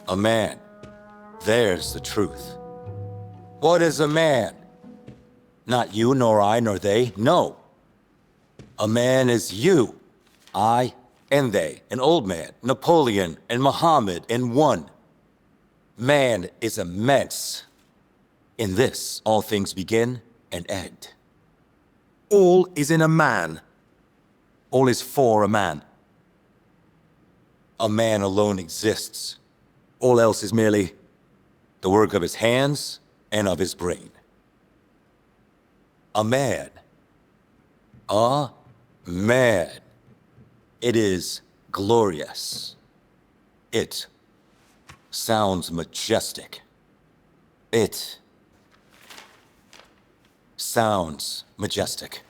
A man. There's the truth. What is a man? Not you, nor I, nor they, no. A man is you, I, and they, an old man, Napoleon, and Muhammad, in one. Man is immense. In this, all things begin and end. All is in a man. All is for a man. A man alone exists. All else is merely the work of his hands and of his brain. A man. A man. It is glorious. It sounds majestic. It sounds majestic.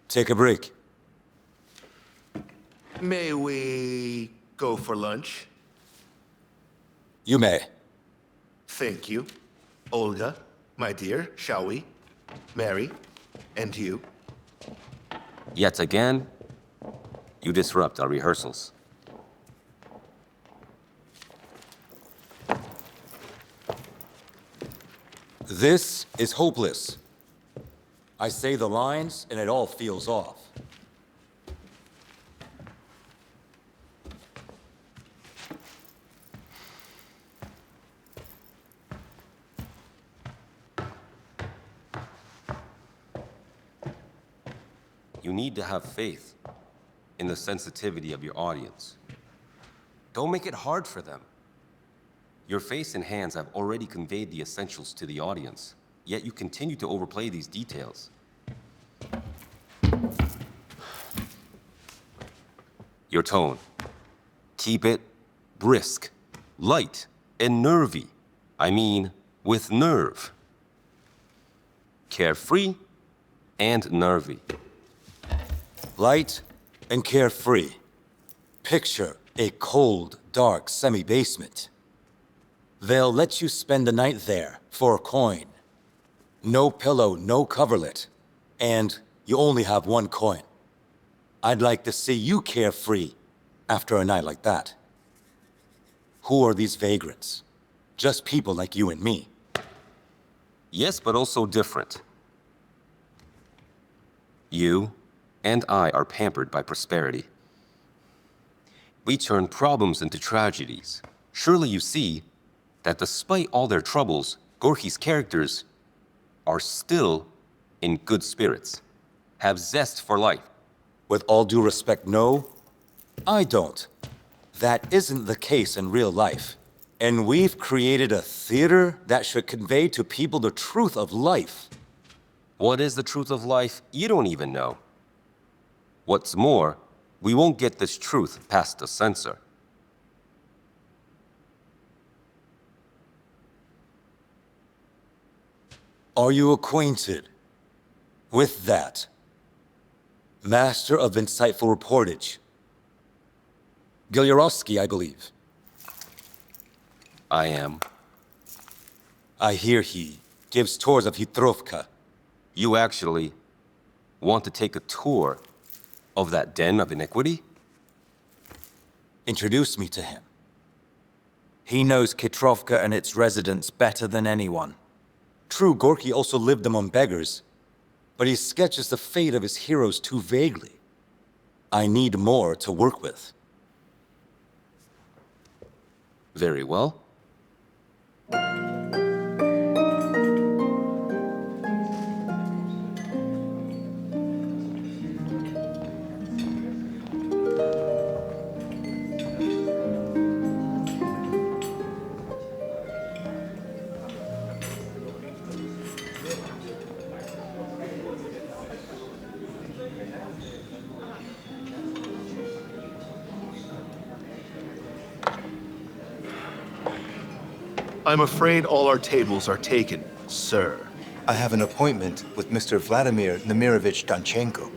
Take a break. May we go for lunch? You may. Thank you. Olga, my dear, shall we? Mary, and you. Yet again, you disrupt our rehearsals. This is hopeless. I say the lines, and it all feels off. You need to have faith in the sensitivity of your audience. Don't make it hard for them. Your face and hands have already conveyed the essentials to the audience, yet you continue to overplay these details. Your tone. Keep it brisk, light, and nervy. I mean, with nerve. Carefree and nervy. Light and carefree. Picture a cold, dark semi-basement. They'll let you spend the night there for a coin. No pillow, no coverlet. And you only have one coin. I'd like to see you carefree after a night like that. Who are these vagrants? Just people like you and me. Yes, but also different. You and I are pampered by prosperity. We turn problems into tragedies. Surely you see that despite all their troubles, Gorky's characters are still in good spirits, have zest for life. With all due respect, no, I don't. That isn't the case in real life. And we've created a theater that should convey to people the truth of life. What is the truth of life? You don't even know. What's more, we won't get this truth past the censor. Are you acquainted with that? Master of insightful reportage. Gilyarovsky, I believe. I am. I hear he gives tours of Khitrovka. You actually want to take a tour of that den of iniquity? Introduce me to him. He knows Khitrovka and its residents better than anyone. True, Gorky also lived among beggars, but he sketches the fate of his heroes too vaguely. I need more to work with. Very well. I'm afraid all our tables are taken, sir. I have an appointment with Mr. Vladimir Nemirovich Danchenko.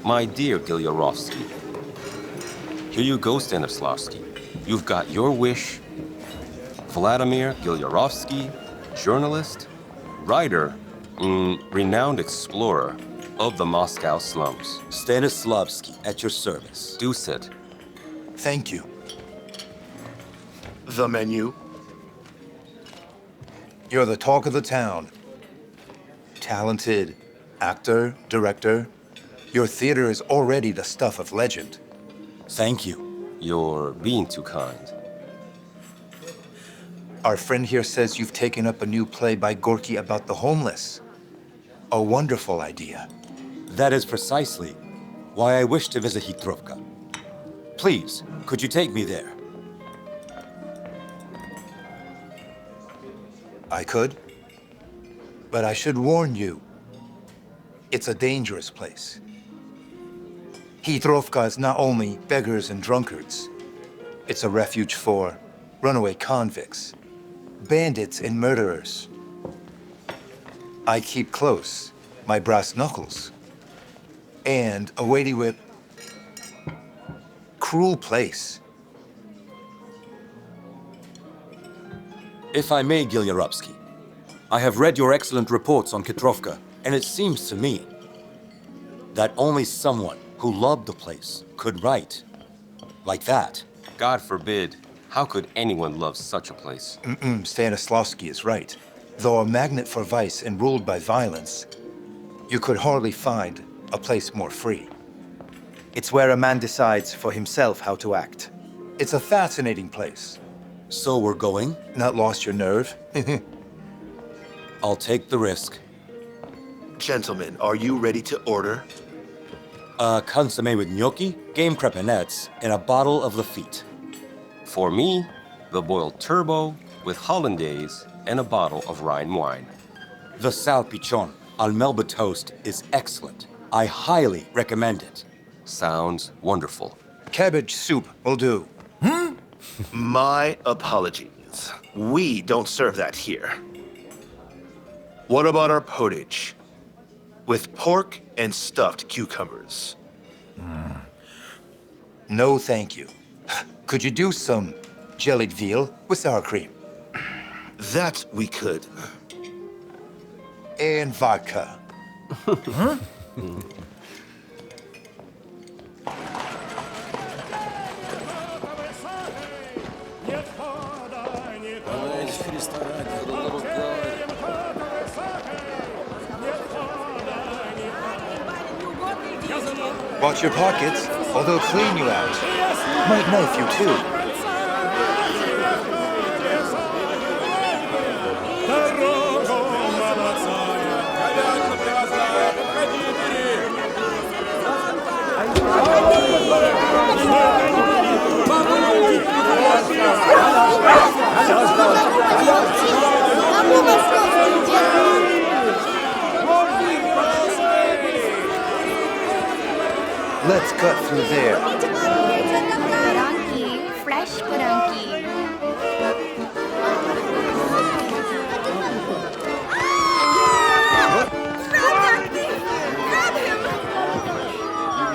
My dear Gilyarovsky. Here you go, Stanislavsky. You've got your wish. Vladimir Gilyarovsky, journalist, writer, renowned explorer of the Moscow slums. Stanislavsky, at your service. Do sit. Thank you. The menu. You're the talk of the town. Talented actor, director. Your theater is already the stuff of legend. Thank you. You're being too kind. Our friend here says you've taken up a new play by Gorky about the homeless. A wonderful idea. That is precisely why I wish to visit Khitrovka. Please, could you take me there? I could. But I should warn you, it's a dangerous place. Khitrovka is not only beggars and drunkards. It's a refuge for runaway convicts, bandits and murderers. I keep close, my brass knuckles, and a weighty whip. Cruel place. If I may, Gilyarovsky, I have read your excellent reports on Khitrovka, and it seems to me that only someone who loved the place could write like that. God forbid. How could anyone love such a place? Stanislavsky is right. Though a magnet for vice and ruled by violence, you could hardly find a place more free. It's where a man decides for himself how to act. It's a fascinating place. So we're going? Not lost your nerve? I'll take the risk. Gentlemen, are you ready to order? Consommé with gnocchi, game crepinettes, and a bottle of Lafitte. For me, the boiled turbo with hollandaise and a bottle of Rhine wine. The salpichon al melba toast is excellent. I highly recommend it. Sounds wonderful. Cabbage soup will do. My apologies. We don't serve that here. What about our pottage? With pork and stuffed cucumbers. No, thank you. Could you do some jellied veal with sour cream? That we could. And vodka. Watch your pockets, or they'll clean you out. Might knife you too. Let's cut through there. Baranki, fresh baranki.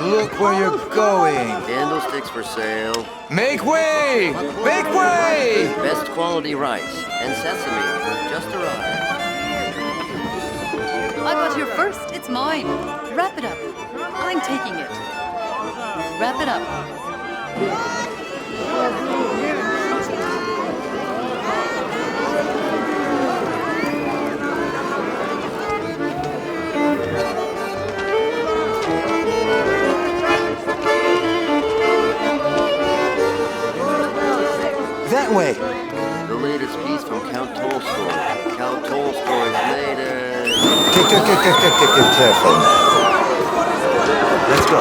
Look where you're going. Candlesticks for sale. Make way! Make way! Best quality rice and sesame just arrived. I got here first. It's mine. Wrap it up. I'm taking it. Wrap it up. That way. The latest piece from Count Tolstoy. Count Tolstoy's latest. Careful now. Let's go.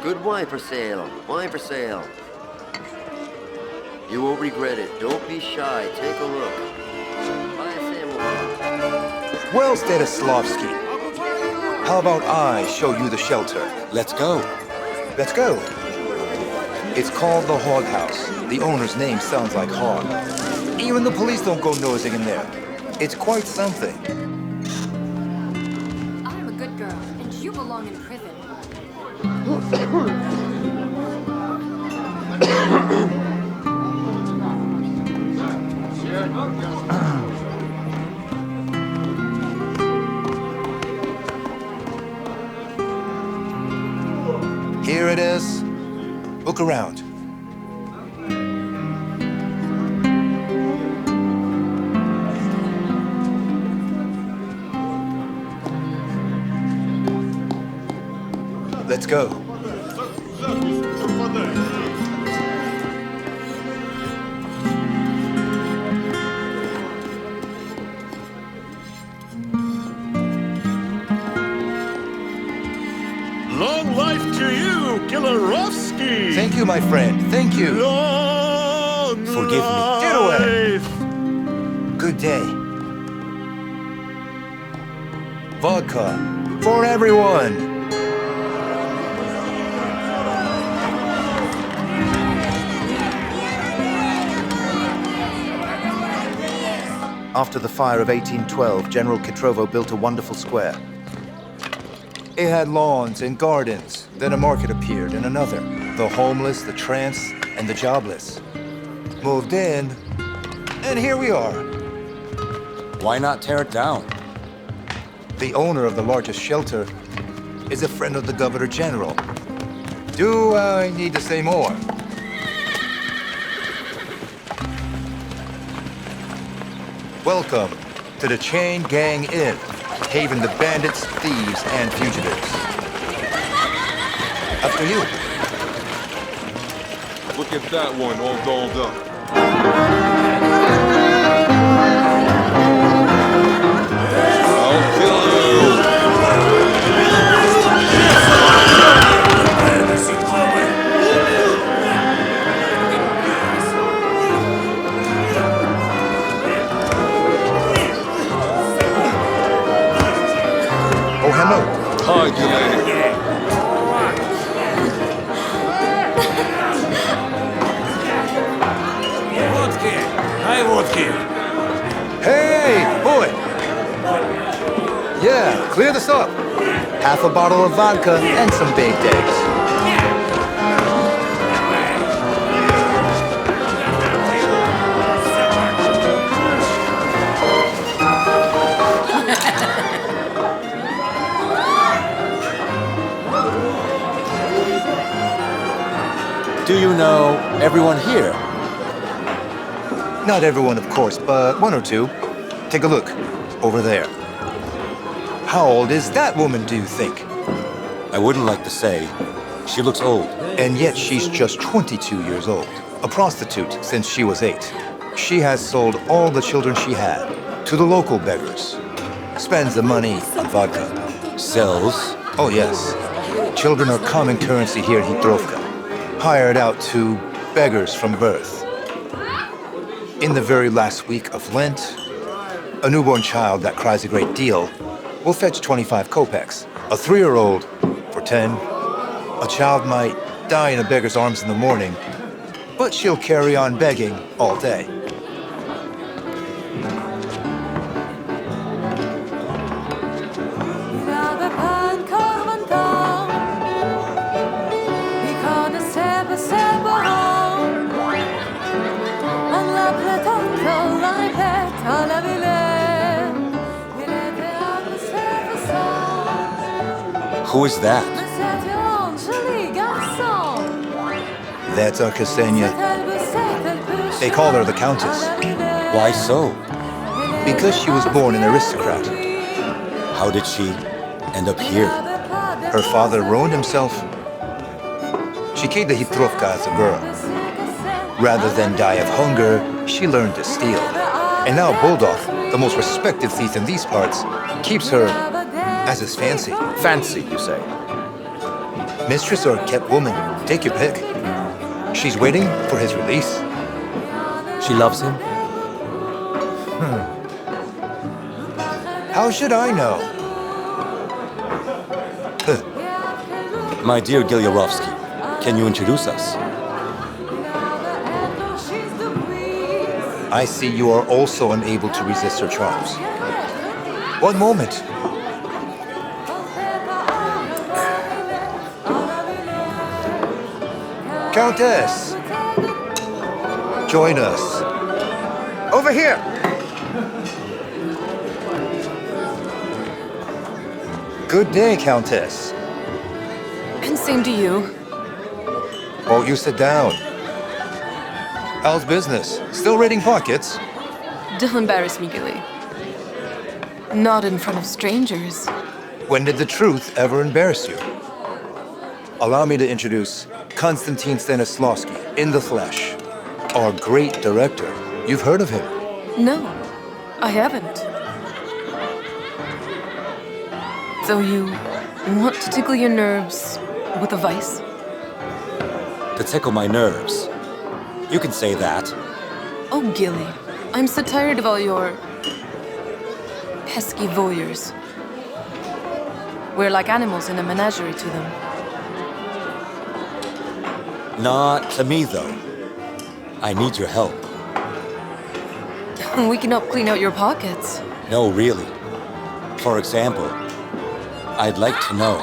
Good wine for sale. Wine for sale. You won't regret it. Don't be shy. Take a look. Buy a sample. Well, Stanislavsky, How about I show you the shelter? Let's go. Let's go. It's called the Hog House. The owner's name sounds like hog. Even the police don't go nosing in there. It's quite something. I'm a good girl, and you belong in prison. Here it is. Look around. Let's go. Long life to you, Gilyarovsky! Thank you, my friend. Thank you. Long Forgive me. Get away. life. Good day. Vodka. For everyone. After the fire of 1812, General Khitrovka built a wonderful square. It had lawns and gardens. Then a market appeared, and another. The homeless, the trance, and the jobless. Moved in, and here we are. Why not tear it down? The owner of the largest shelter is a friend of the Governor General. Do I need to say more? Welcome to the Chain Gang Inn, haven the bandits, thieves, and fugitives. After you. Look at that one, all dolled up. I'll kill you! Oh, hello. Hi, Elena. Hey, boy! Yeah, clear this up. Half a bottle of vodka and some baked eggs. Do you know everyone here? Not everyone, of course, but one or two. Take a look. Over there. How old is that woman, do you think? I wouldn't like to say. She looks old. And yet she's just 22 years old. A prostitute since she was 8. She has sold all the children she had to the local beggars. Spends the money on vodka. Sells. Oh, yes. Children are common currency here in Khitrovka. Hired out to beggars from birth. In the very last week of Lent, a newborn child that cries a great deal will fetch 25 kopecks. A 3-year-old for 10. A child might die in a beggar's arms in the morning, but she'll carry on begging all day. Who is that? That's our Ksenia. They call her the Countess. Why so? Because she was born an aristocrat. How did she end up here? Her father ruined himself. She came to Khitrovka as a girl. Rather than die of hunger, she learned to steal. And now Bulldog, the most respected thief in these parts, keeps her as his fancy. Fancy, you say? Mistress or kept woman, take your pick. She's waiting for his release. She loves him? How should I know? My dear Gilyarovsky, can you introduce us? I see you are also unable to resist her charms. One moment. Countess! Join us. Over here! Good day, Countess. And same to you. Won't you sit down? How's business? Still raiding pockets? Don't embarrass me, Gilly. Not in front of strangers. When did the truth ever embarrass you? Allow me to introduce Konstantin Stanislavsky, in the flesh. Our great director. You've heard of him? No, I haven't. So you want to tickle your nerves with a vice? To tickle my nerves. You can say that. Oh, Gilly, I'm so tired of all your pesky voyeurs. We're like animals in a menagerie to them. Not to me, though. I need your help. We can help clean out your pockets. No, really. For example, I'd like to know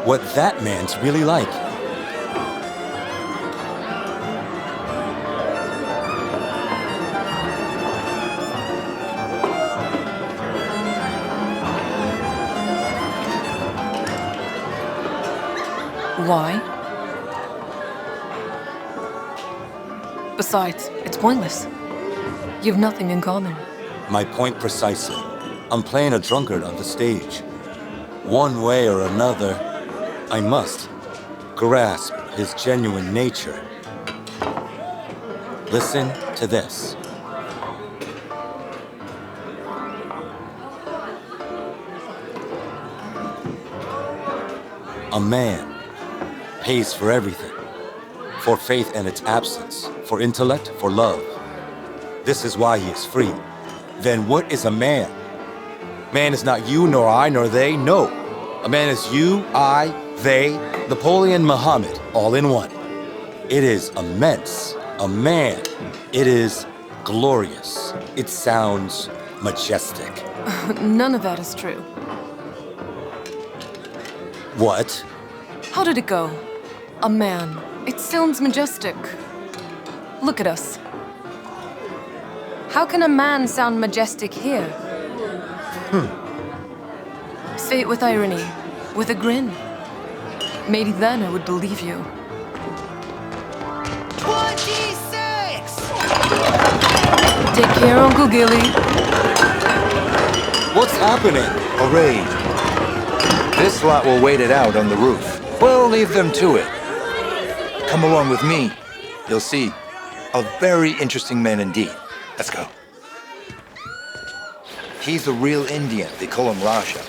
what that man's really like. Why? Besides, it's pointless. You have nothing in common. My point precisely. I'm playing a drunkard on the stage. One way or another, I must grasp his genuine nature. Listen to this. A man pays for everything. For faith and its absence. For intellect, for love. This is why he is free. Then what is a man? Man is not you, nor I, nor they, no. A man is you, I, they, Napoleon, Muhammad, all in one. It is immense. A man. It is glorious. It sounds majestic. None of that is true. What? How did it go? A man. It sounds majestic. Look at us. How can a man sound majestic here? Say it with irony, with a grin. Maybe then I would believe you. 26! Take care, Uncle Gilly. What's happening? A raid. This lot will wait it out on the roof. We'll leave them to it. Come along with me. You'll see. A very interesting man indeed. Let's go. He's a real Indian. They call him Raja.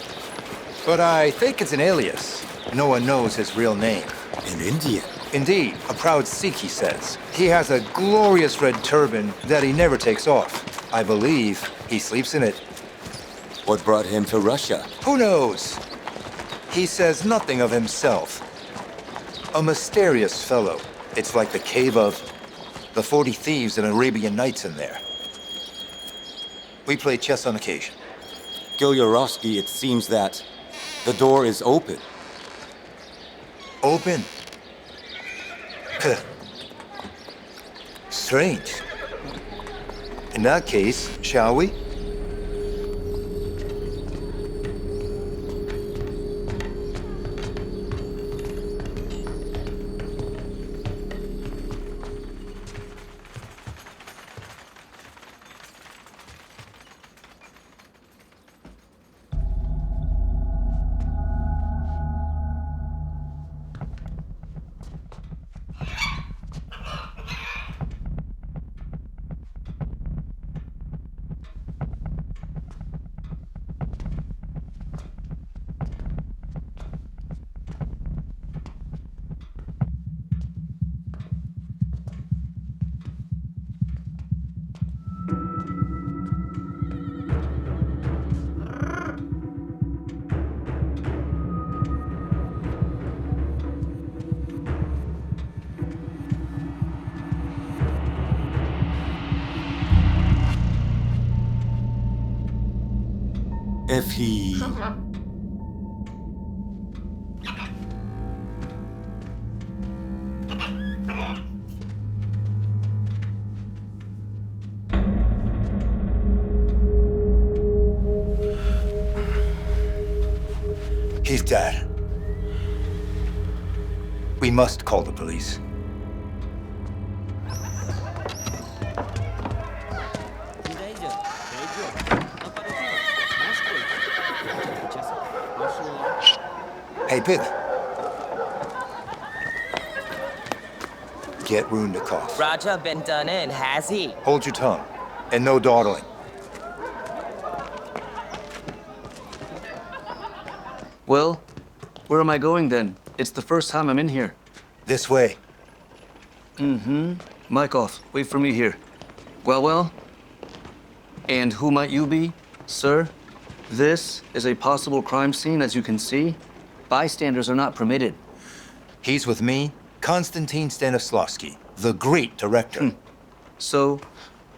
But I think it's an alias. No one knows his real name. An Indian? Indeed. A proud Sikh, he says. He has a glorious red turban that he never takes off. I believe he sleeps in it. What brought him to Russia? Who knows? He says nothing of himself. A mysterious fellow. It's like the cave of the 40 Thieves in Arabian Nights in there. We play chess on occasion. Gilyarovsky, it seems that the door is open. Open? Strange. In that case, shall we? If he... He's dead. We must call the police. Hey, Pig. Get Rundikov. Raja been done in, has he? Hold your tongue. And no dawdling. Well, where am I going then? It's the first time I'm in here. This way. Mm-hmm. Mic off. Wait for me here. Well. And who might you be, sir? This is a possible crime scene, as you can see. Bystanders are not permitted. He's with me, Konstantin Stanislavsky, the great director. So,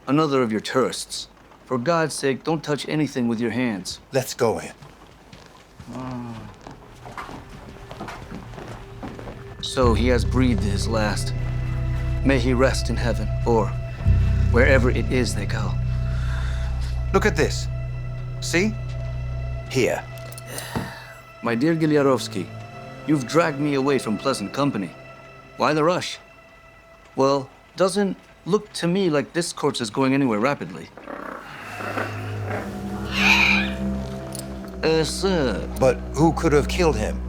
another of your tourists. For God's sake, don't touch anything with your hands. Let's go in. So he has breathed his last. May he rest in heaven, or wherever it is they go. Look at this. See? Here. My dear Gilyarovsky, you've dragged me away from pleasant company. Why the rush? Well, doesn't look to me like this corpse is going anywhere rapidly. Sir. But who could have killed him?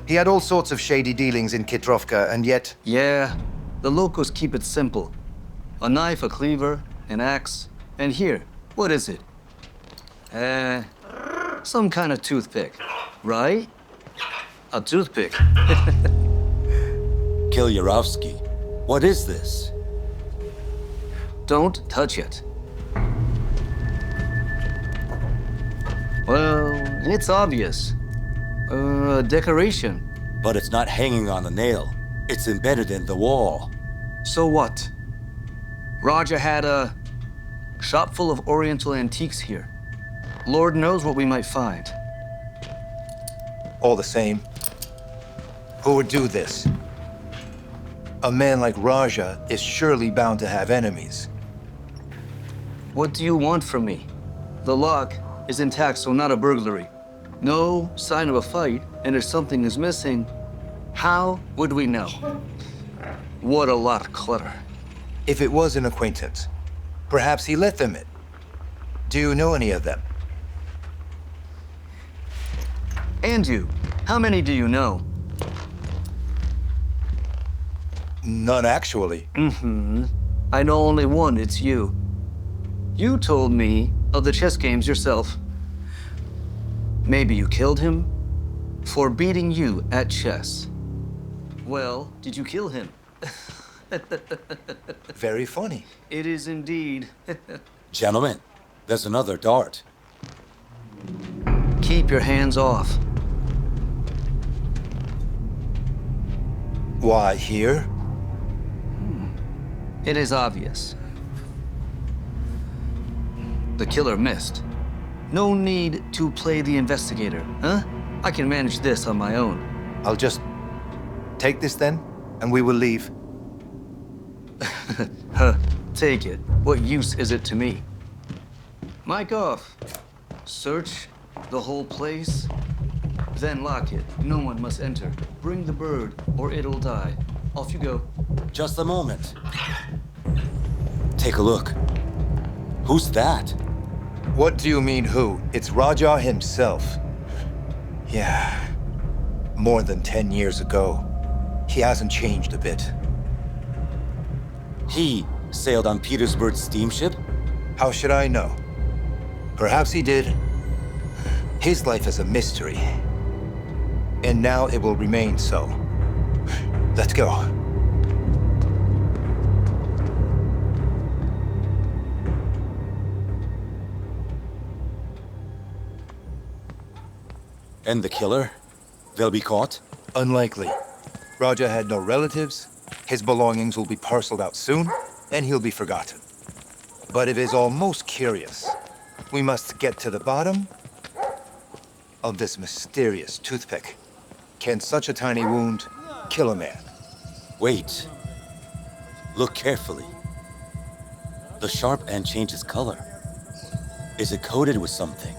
He had all sorts of shady dealings in Khitrovka, and yet... Yeah, the locals keep it simple. A knife, a cleaver, an axe, and here, what is it? Some kind of toothpick, right? A toothpick. Gilyarovsky, what is this? Don't touch it. Well, it's obvious. A decoration. But it's not hanging on the nail. It's embedded in the wall. So what? Raja had a shop full of Oriental antiques here. Lord knows what we might find. All the same, who would do this? A man like Raja is surely bound to have enemies. What do you want from me? The lock is intact, so not a burglary. No sign of a fight, and if something is missing, how would we know? What a lot of clutter. If it was an acquaintance, perhaps he let them in. Do you know any of them? And you, how many do you know? None, actually. Mm-hmm. I know only one, it's you. You told me of the chess games yourself. Maybe you killed him for beating you at chess. Well, did you kill him? Very funny. It is indeed. Gentlemen, there's another dart. Keep your hands off. Why, here? It is obvious. The killer missed. No need to play the investigator, huh? I can manage this on my own. I'll just take this then, and we will leave. Huh, take it. What use is it to me? Mic off. Search the whole place, then lock it. No one must enter. Bring the bird, or it'll die. Off you go. Just a moment. Take a look. Who's that? What do you mean, who? It's Raja himself. Yeah. More than 10 years ago. He hasn't changed a bit. He sailed on Petersburg's steamship? How should I know? Perhaps he did. His life is a mystery. And now it will remain so. Let's go. And the killer? They'll be caught? Unlikely. Raja had no relatives. His belongings will be parceled out soon, and he'll be forgotten. But it is all most curious. We must get to the bottom of this mysterious toothpick. Can such a tiny wound kill a man? Wait. Look carefully. The sharp end changes color. Is it coated with something?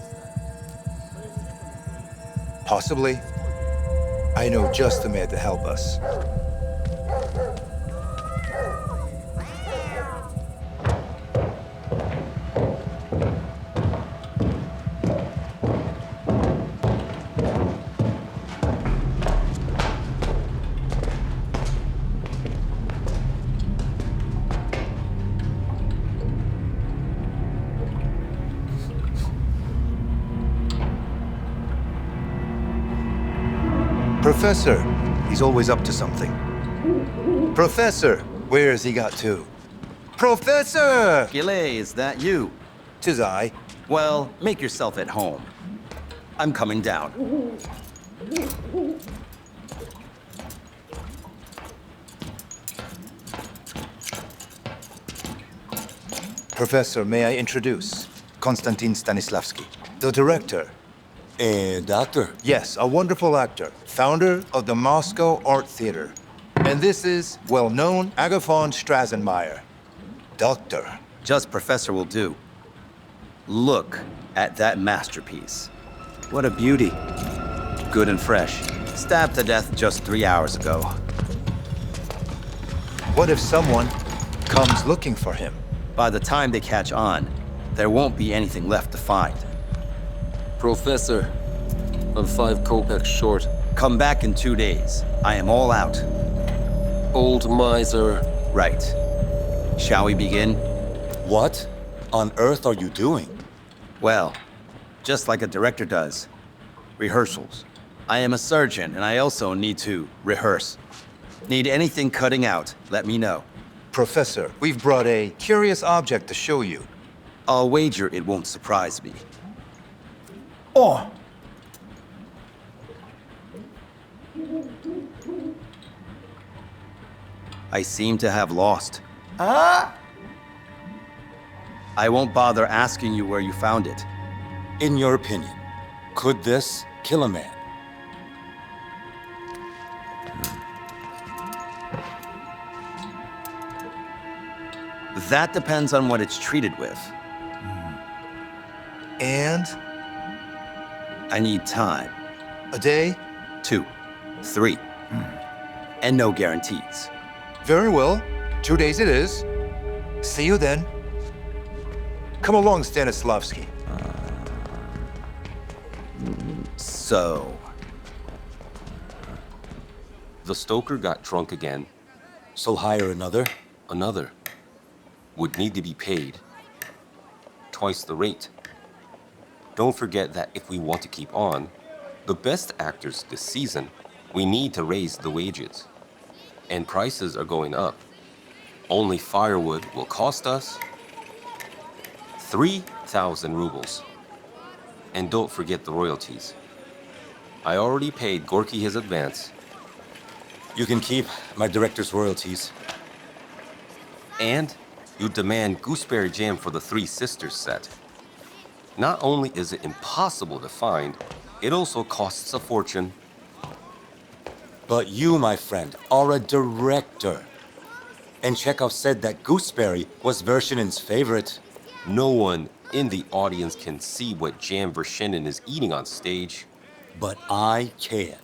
Possibly. I know just the man to help us. Professor, he's always up to something. Professor, where has he got to? Professor! Gillet, is that you? 'Tis I. Well, make yourself at home. I'm coming down. Professor, may I introduce Konstantin Stanislavsky, the director. A doctor? Yes, a wonderful actor, founder of the Moscow Art Theater. And this is well-known Agathon Strasenmeyer, doctor. Just professor will do. Look at that masterpiece. What a beauty. Good and fresh. Stabbed to death just 3 hours ago. What if someone comes looking for him? By the time they catch on, there won't be anything left to find. Professor, I'm 5 kopecks short. Come back in 2 days. I am all out. Old miser. Right. Shall we begin? What on earth are you doing? Well, just like a director does. Rehearsals. I am a surgeon, and I also need to rehearse. Need anything cutting out, let me know. Professor, we've brought a curious object to show you. I'll wager it won't surprise me. Oh! I seem to have lost. I won't bother asking you where you found it. In your opinion, could this kill a man? That depends on what it's treated with. And? I need time. A day? 2, 3. And no guarantees. Very well. 2 days it is. See you then. Come along, Stanislavsky. So... The stoker got drunk again. So hire another? Another. Would need to be paid. Twice the rate. Don't forget that if we want to keep on, the best actors this season, we need to raise the wages. And prices are going up. Only firewood will cost us 3,000 rubles. And don't forget the royalties. I already paid Gorky his advance. You can keep my director's royalties. And you demand gooseberry jam for the Three Sisters set. Not only is it impossible to find, it also costs a fortune. But you, my friend, are a director. And Chekhov said that gooseberry was Vershinin's favorite. No one in the audience can see what jam Vershinin is eating on stage. But I can.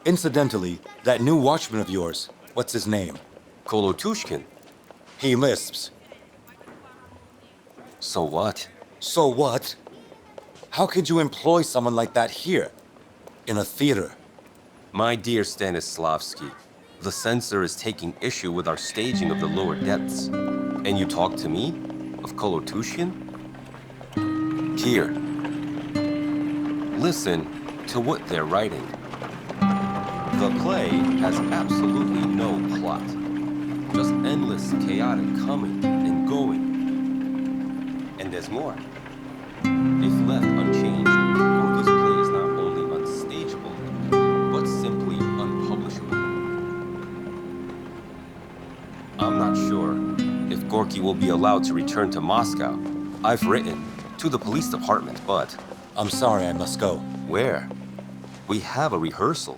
Incidentally, that new watchman of yours, what's his name? Kolotushkin. He lisps. So what? So what? How could you employ someone like that here? In a theater? My dear Stanislavsky, the censor is taking issue with our staging of the lower depths. And you talk to me of Kolotushkin? Here. Listen to what they're writing. The play has absolutely no plot. Just endless chaotic coming and going. And there's more. If left unchanged, Gorky's play is not only unstageable, but simply unpublishable. I'm not sure if Gorky will be allowed to return to Moscow. I've written to the police department, but... I'm sorry, I must go. Where? We have a rehearsal.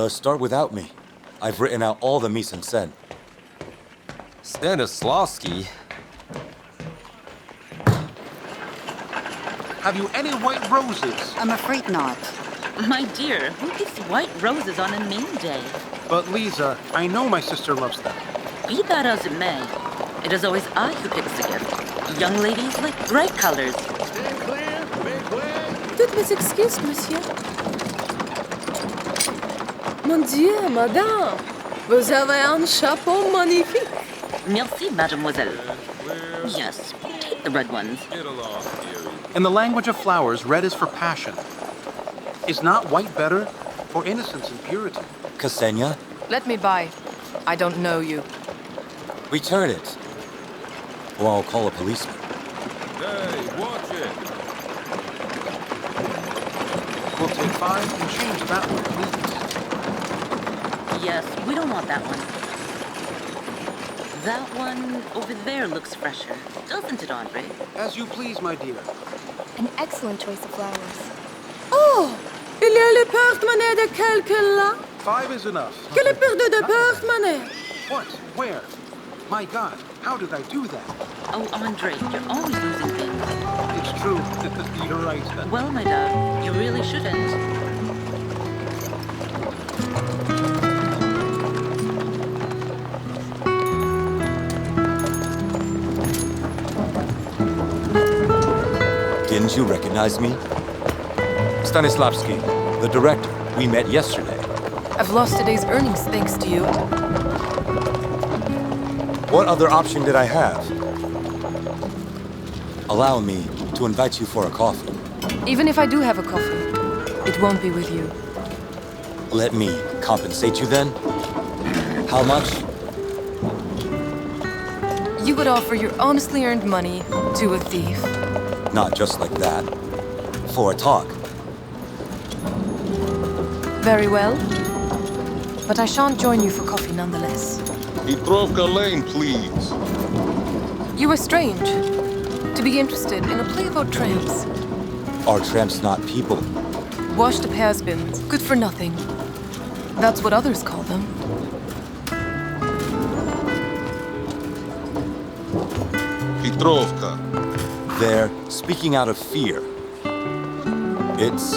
Start without me. I've written out all the mise en scène. Stanislavsky? Have you any white roses? I'm afraid not. My dear, who gives white roses on a name day? But Lisa, I know my sister loves them. Be that as it may, it is always I who picks the gift. Young ladies like bright colors. Stand clear, make way. Toutes mes excuses, monsieur. Mon Dieu, madame, vous avez un chapeau magnifique. Merci, mademoiselle. Yes, take the red ones. In the language of flowers, red is for passion. Is not white better? For innocence and purity. Ksenia, Let me by. I don't know you. return it. Or I'll call a policeman. Hey, watch it. We'll take 5 and change that one, please. Yes, we don't want that one. That one over there looks fresher, doesn't it, Andre? As you please, my dear. An excellent choice of flowers. Oh! Il y a le porte-monnaie de quelqu'un là? 5 is enough. Quel est perdu de porte-monnaie? What? Where? My God, how did I do that? Oh, Andre, you're always losing things. It's true. You're right. Well, my dove, you really shouldn't. Didn't you recognize me? Stanislavsky, the director. We met yesterday. I've lost today's earnings thanks to you. What other option did I have? Allow me to invite you for a coffee. Even if I do have a coffee, it won't be with you. Let me compensate you then? How much? You would offer your honestly earned money to a thief. Not just like that. For a talk. Very well. But I shan't join you for coffee nonetheless. Khitrovka Lane, please. You are strange to be interested in a play about tramps. Are tramps not people? Washed-up has-beens, good for nothing. That's what others call them. Khitrovka. They're speaking out of fear. It's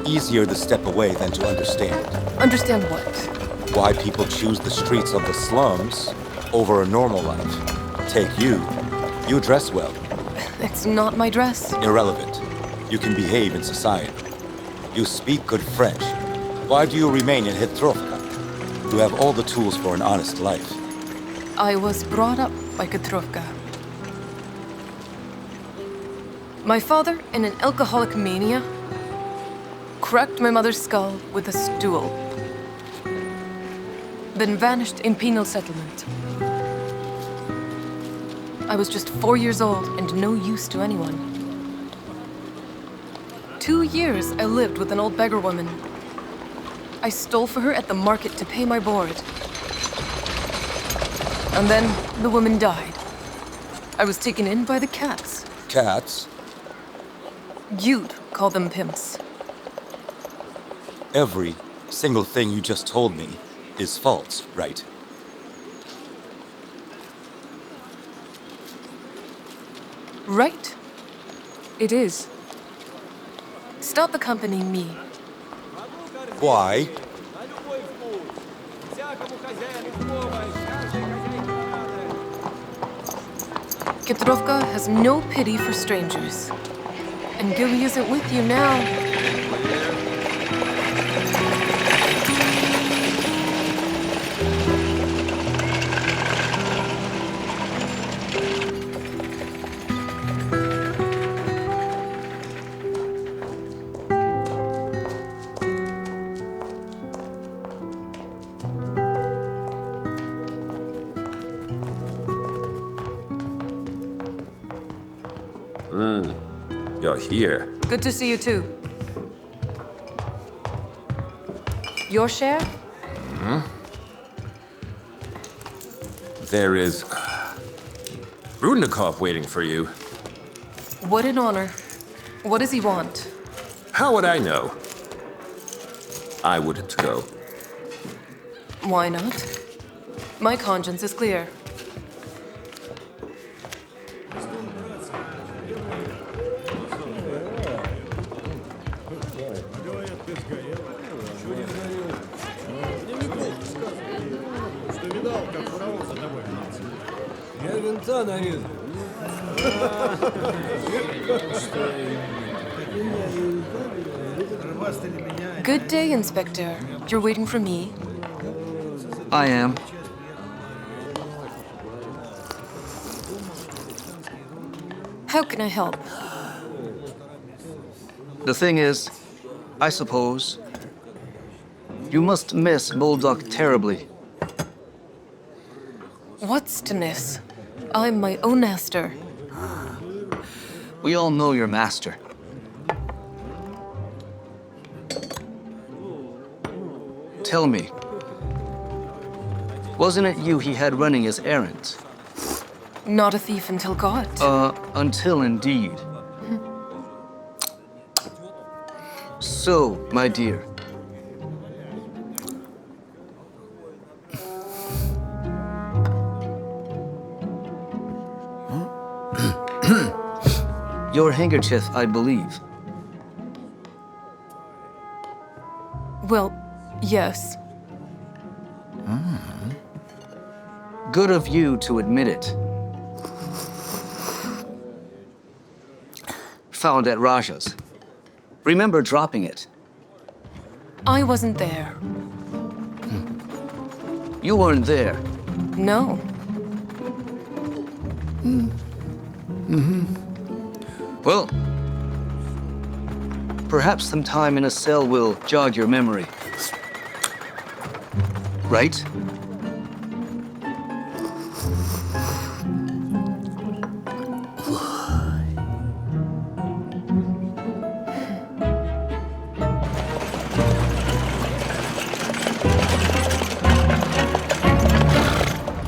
easier to step away than to understand. Understand what? Why people choose the streets of the slums over a normal life. Take you. You dress well. It's not my dress. Irrelevant. You can behave in society. You speak good French. Why do you remain in Khitrovka? You have all the tools for an honest life. I was brought up by Khitrovka. My father, in an alcoholic mania, cracked my mother's skull with a stool, then vanished in penal settlement. I was just 4 years old and no use to anyone. 2 years I lived with an old beggar woman. I stole for her at the market to pay my board. And then the woman died. I was taken in by the cats. Cats? You'd call them pimps. Every single thing you just told me is false, right? Right. It is. Stop accompanying me. Why? Khitrovka has no pity for strangers. And Gilly isn't with you now. You're here. Good to see you too. Your share? There is... Rudnikov waiting for you. What an honor. What does he want? How would I know? I wouldn't go. Why not? My conscience is clear. Good day, Inspector. You're waiting for me? I am. How can I help? The thing is, I suppose, you must miss Bulldog terribly. What's to miss? I'm my own master. We all know your master. Tell me, wasn't it you he had running his errands? Not a thief until caught. Until indeed. So, my dear. Your handkerchief, I believe. Well, yes. Good of you to admit it. Found at Raja's. Remember dropping it. I wasn't there. You weren't there. No. Well, perhaps some time in a cell will jog your memory. Right?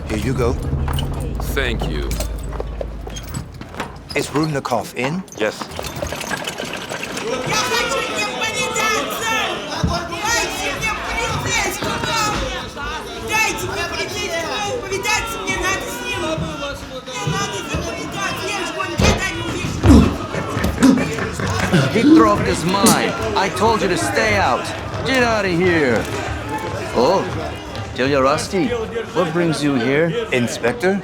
Here you go. Thank you. Is Rudnikov in? Yes. Khitrovka's mine. I told you to stay out. Get out of here. Oh, Gilyarovsky, what brings you here? Inspector,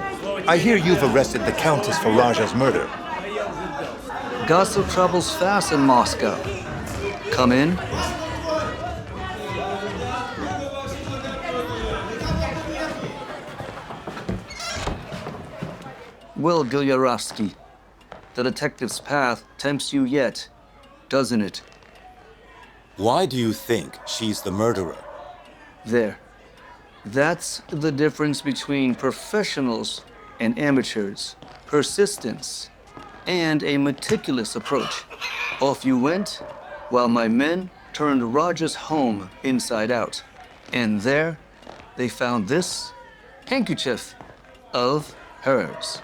I hear you've arrested the Countess for Raja's murder. Gossip travels fast in Moscow. Come in. Well, Gilyarovsky, the detective's path tempts you yet, doesn't it? Why do you think she's the murderer? There. That's the difference between professionals and amateurs. Persistence and a meticulous approach. Off you went, while my men turned Raja's home inside out. And there, they found this handkerchief of hers.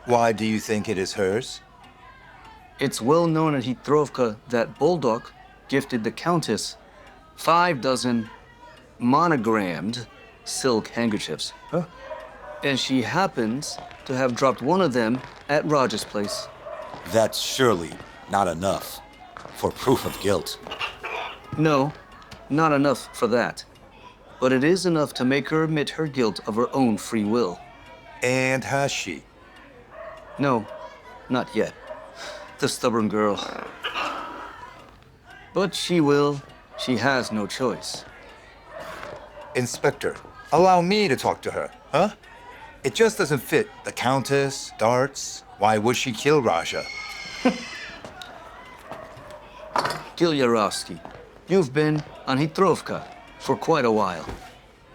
Why do you think it is hers? It's well known at Khitrovka that Bulldog gifted the Countess 5 dozen monogrammed silk handkerchiefs. Huh? And she happens to have dropped one of them at Raja's place. That's surely not enough for proof of guilt. No, not enough for that. But it is enough to make her admit her guilt of her own free will. And has she? No, not yet. The stubborn girl. But she will. She has no choice. Inspector, allow me to talk to her, huh? It just doesn't fit. The Countess, darts. Why would she kill Raja? Gilyarovsky, you've been on Khitrovka for quite a while.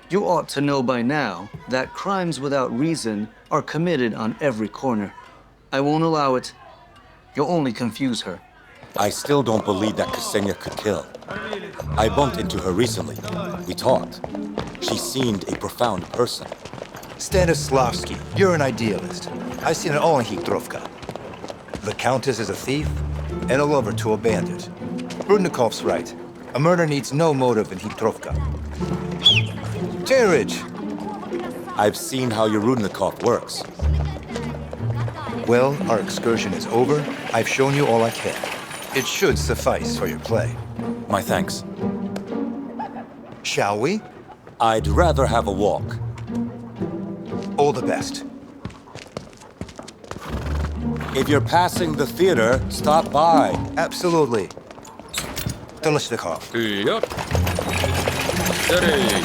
You ought to know by now that crimes without reason are committed on every corner. I won't allow it. You'll only confuse her. I still don't believe that Ksenia could kill. I bumped into her recently. We talked. She seemed a profound person. Stanislavsky, you're an idealist. I've seen it all in Khitrovka. The Countess is a thief, and a lover to a bandit. Rudnikov's right. A murder needs no motive in Khitrovka. Terrage! I've seen how your Rudnikov works. Well, our excursion is over. I've shown you all I can. It should suffice for your play. My thanks. Shall we? I'd rather have a walk. All the best. If you're passing the theater, stop by. Absolutely. Kolesnikov. Yup. Steady.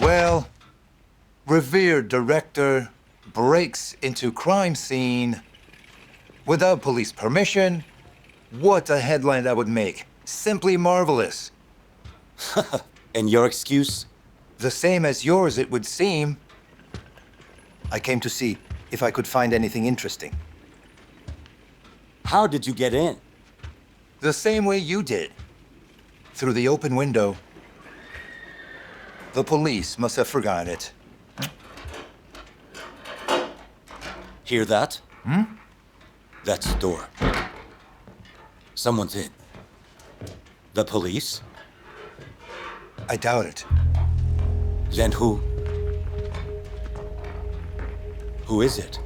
Well. Revered director breaks into crime scene without police permission. What a headline that would make. Simply marvelous. And your excuse? The same as yours, it would seem. I came to see if I could find anything interesting. How did you get in? The same way you did. Through the open window. The police must have forgotten it. Hear that? Hmm? That's the door. Someone's in. The police? I doubt it. Then who? Who is it?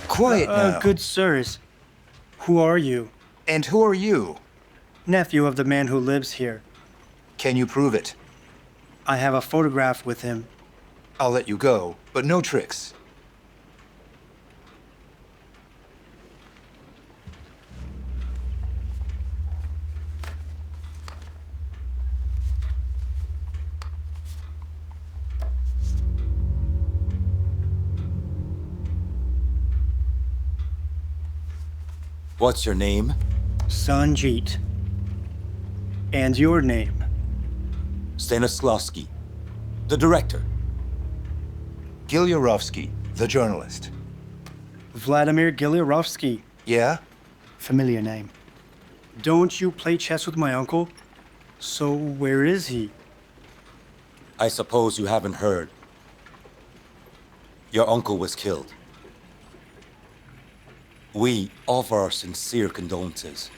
Quiet now. Good sirs, who are you? And who are you? Nephew of the man who lives here. Can you prove it? I have a photograph with him. I'll let you go, but no tricks. What's your name? Sanjeet. And your name? Stanislavsky, the director. Gilyarovsky, the journalist. Vladimir Gilyarovsky. Yeah? Familiar name. Don't you play chess with my uncle? So where is he? I suppose you haven't heard. Your uncle was killed. We offer our sincere condolences.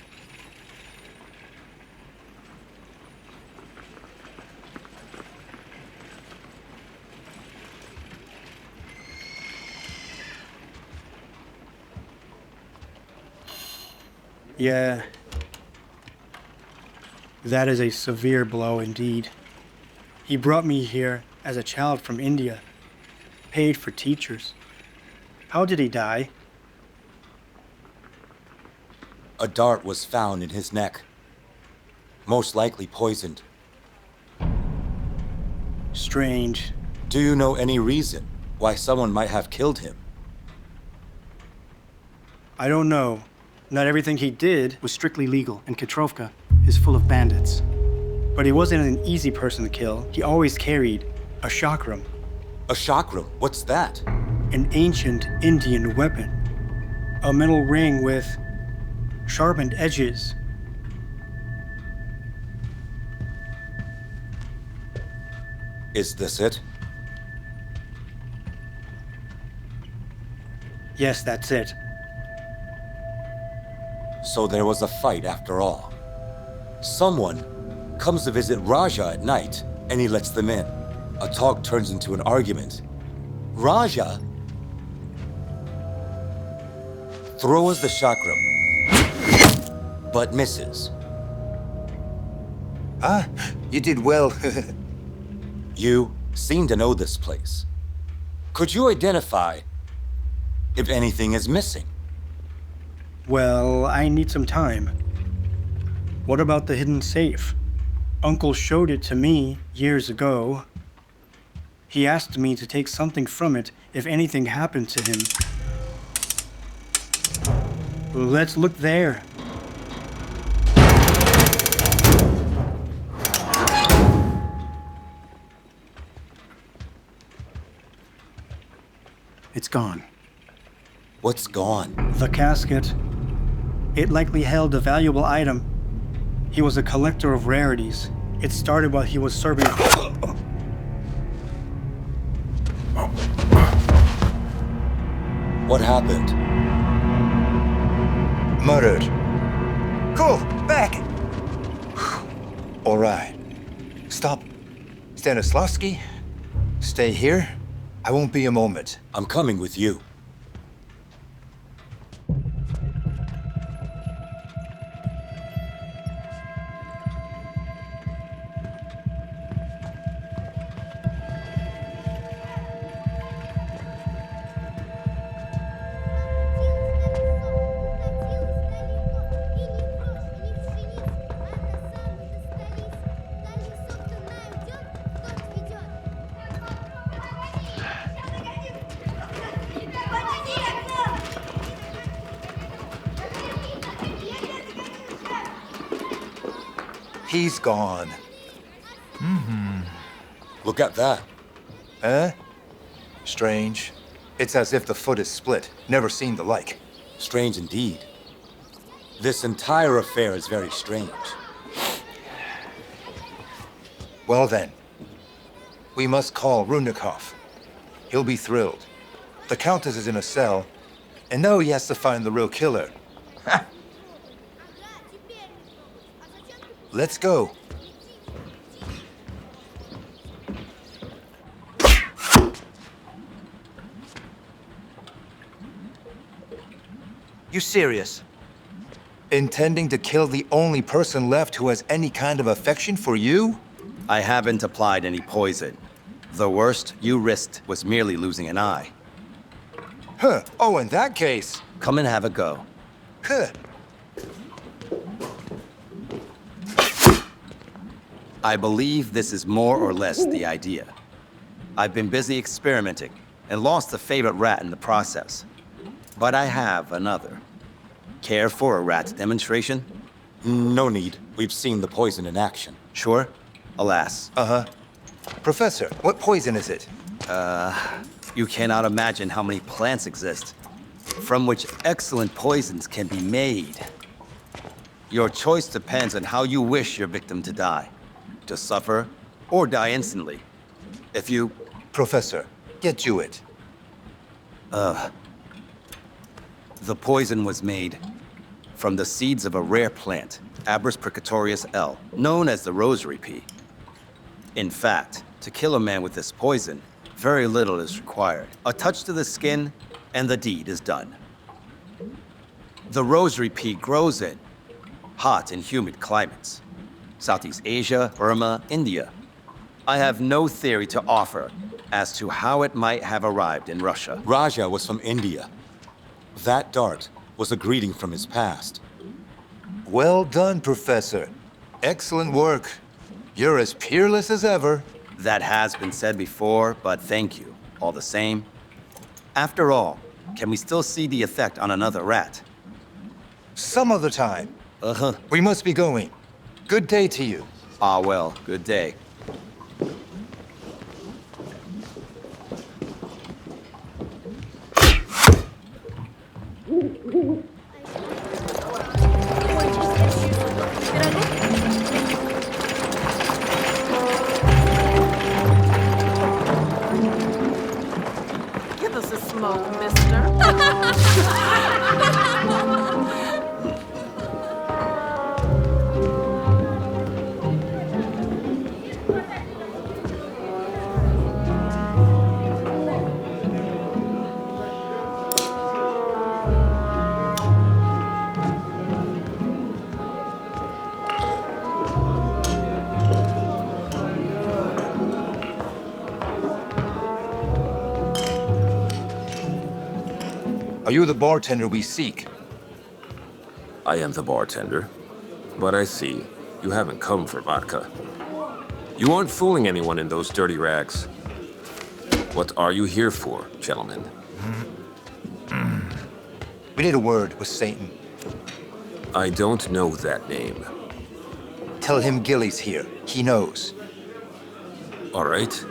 Yeah. That is a severe blow indeed. He brought me here as a child from India, paid for teachers. How did he die? A dart was found in his neck. Most likely poisoned. Strange. Do you know any reason why someone might have killed him? I don't know. Not everything he did was strictly legal, and Khitrovka is full of bandits. But he wasn't an easy person to kill. He always carried a chakram. A chakram? What's that? An ancient Indian weapon. A metal ring with sharpened edges. Is this it? Yes, that's it. So there was a fight after all. Someone comes to visit Raja at night, and he lets them in. A talk turns into an argument. Raja throws the chakram, but misses. Ah, you did well. You seem to know this place. Could you identify if anything is missing? Well, I need some time. What about the hidden safe? Uncle showed it to me years ago. He asked me to take something from it if anything happened to him. Let's look there. It's gone. What's gone? The casket. It likely held a valuable item. He was a collector of rarities. It started while he was serving. What happened? Murdered. Go back. All right. Stop. Stanislavsky, stay here. I won't be a moment. I'm coming with you. He's gone. Look at that. Huh? Strange. It's as if the foot is split. Never seen the like. Strange indeed. This entire affair is very strange. Well then, we must call Chernykh. He'll be thrilled. The Countess is in a cell, and now he has to find the real killer. Let's go. You serious? Intending to kill the only person left who has any kind of affection for you? I haven't applied any poison. The worst you risked was merely losing an eye. Huh. Oh, in that case. Come and have a go. Huh. I believe this is more or less the idea. I've been busy experimenting and lost a favorite rat in the process. But I have another. Care for a rat demonstration? No need. We've seen the poison in action. Sure? Alas. Professor, what poison is it? You cannot imagine how many plants exist, from which excellent poisons can be made. Your choice depends on how you wish your victim to die. To suffer, or die instantly. If you... Professor, get to it. The poison was made from the seeds of a rare plant, Abrus precatorius L., known as the rosary pea. In fact, to kill a man with this poison, very little is required. A touch to the skin, and the deed is done. The rosary pea grows in hot and humid climates. Southeast Asia, Burma, India. I have no theory to offer as to how it might have arrived in Russia. Raja was from India. That dart was a greeting from his past. Well done, Professor. Excellent work. You're as peerless as ever. That has been said before, but thank you, all the same. After all, can we still see the effect on another rat? Some other time. We must be going. Good day to you. Ah, well, good day. Give us a smoke, mister. Are you the bartender we seek? I am the bartender, but I see you haven't come for vodka. You aren't fooling anyone in those dirty rags. What are you here for, gentlemen? We need a word with Satan. I don't know that name. Tell him Gilly's here. He knows. All right.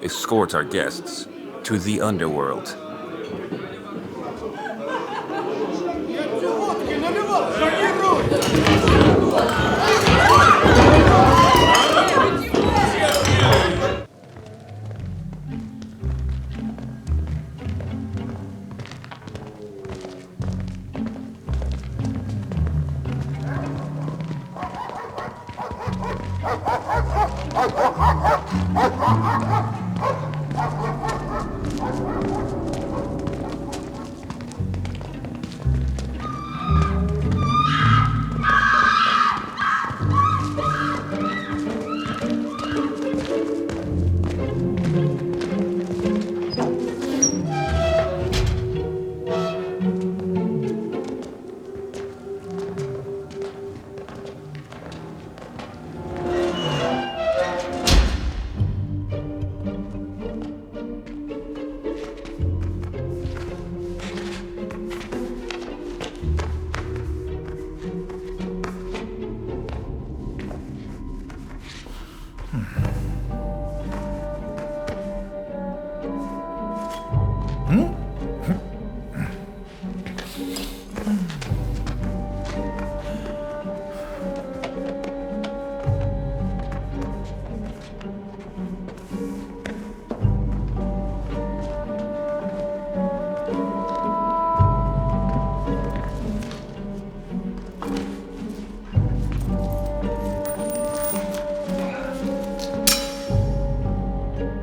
Escort our guests to the underworld.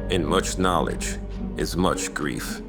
In much knowledge is much grief.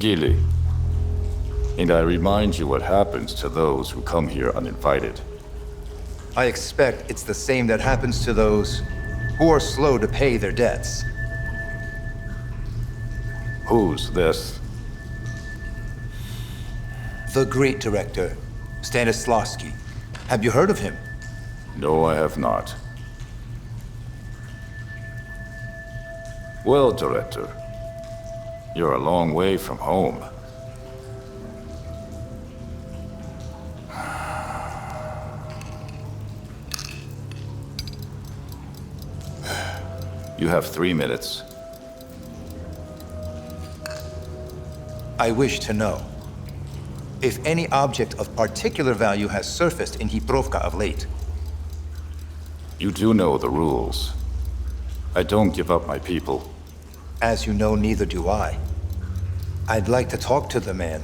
Gilly. And I remind you what happens to those who come here uninvited. I expect it's the same that happens to those who are slow to pay their debts. Who's this? The great director, Stanislavsky. Have you heard of him? No, I have not. Well, Director, you're a long way from home. You have 3 minutes. I wish to know if any object of particular value has surfaced in Khitrovka of late. You do know the rules. I don't give up my people. As you know, neither do I. I'd like to talk to the man.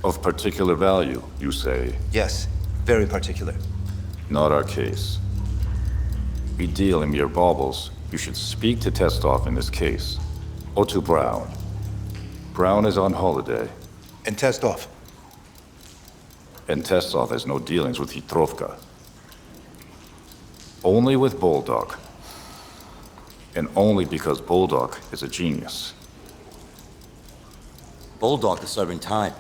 Of particular value, you say? Yes, very particular. Not our case. We deal in mere baubles. You should speak to Testov in this case. Or to Brown. Brown is on holiday. And Testov? And Testov has no dealings with Khitrovka. Only with Bulldog. And only because Bulldog is a genius. Bulldog is serving time.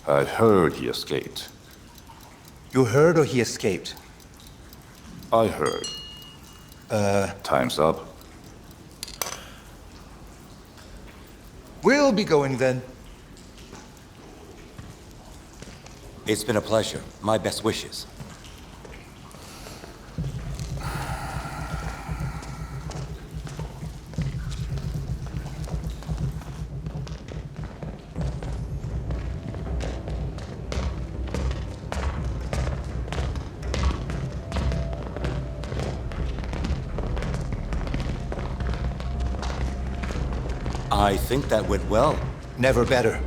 I heard he escaped. You heard or he escaped? I heard. Time's up. We'll be going then. It's been a pleasure. My best wishes. I think that went well. Never better.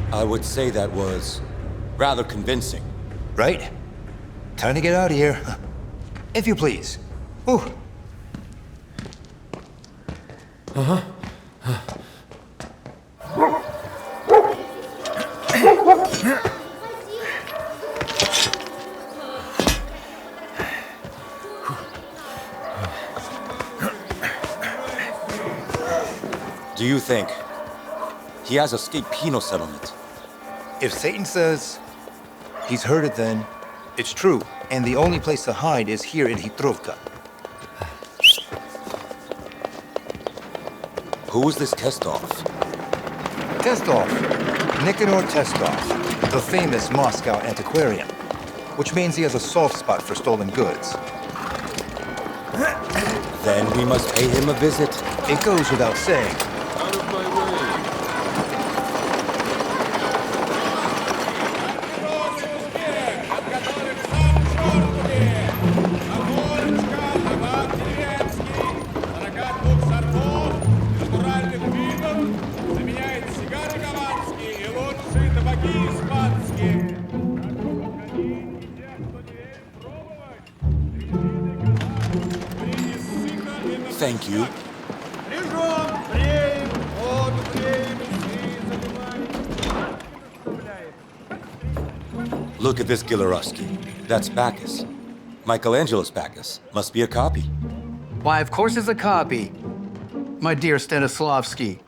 I would say that was rather convincing. Right? Time to get out of here. If you please. Ooh. Do you think he has escaped penal settlement? If Satan says he's heard it, then it's true. And the only place to hide is here in Khitrovka. Who is this Testov? Testov. Nikanor Testov. The famous Moscow antiquarian. Which means he has a soft spot for stolen goods. Then we must pay him a visit. It goes without saying. Out of my way. Thank you. Look at this Gilyarovsky. That's Bacchus. Michelangelo's Bacchus. Must be a copy. Why, of course it's a copy, my dear Stanislavsky.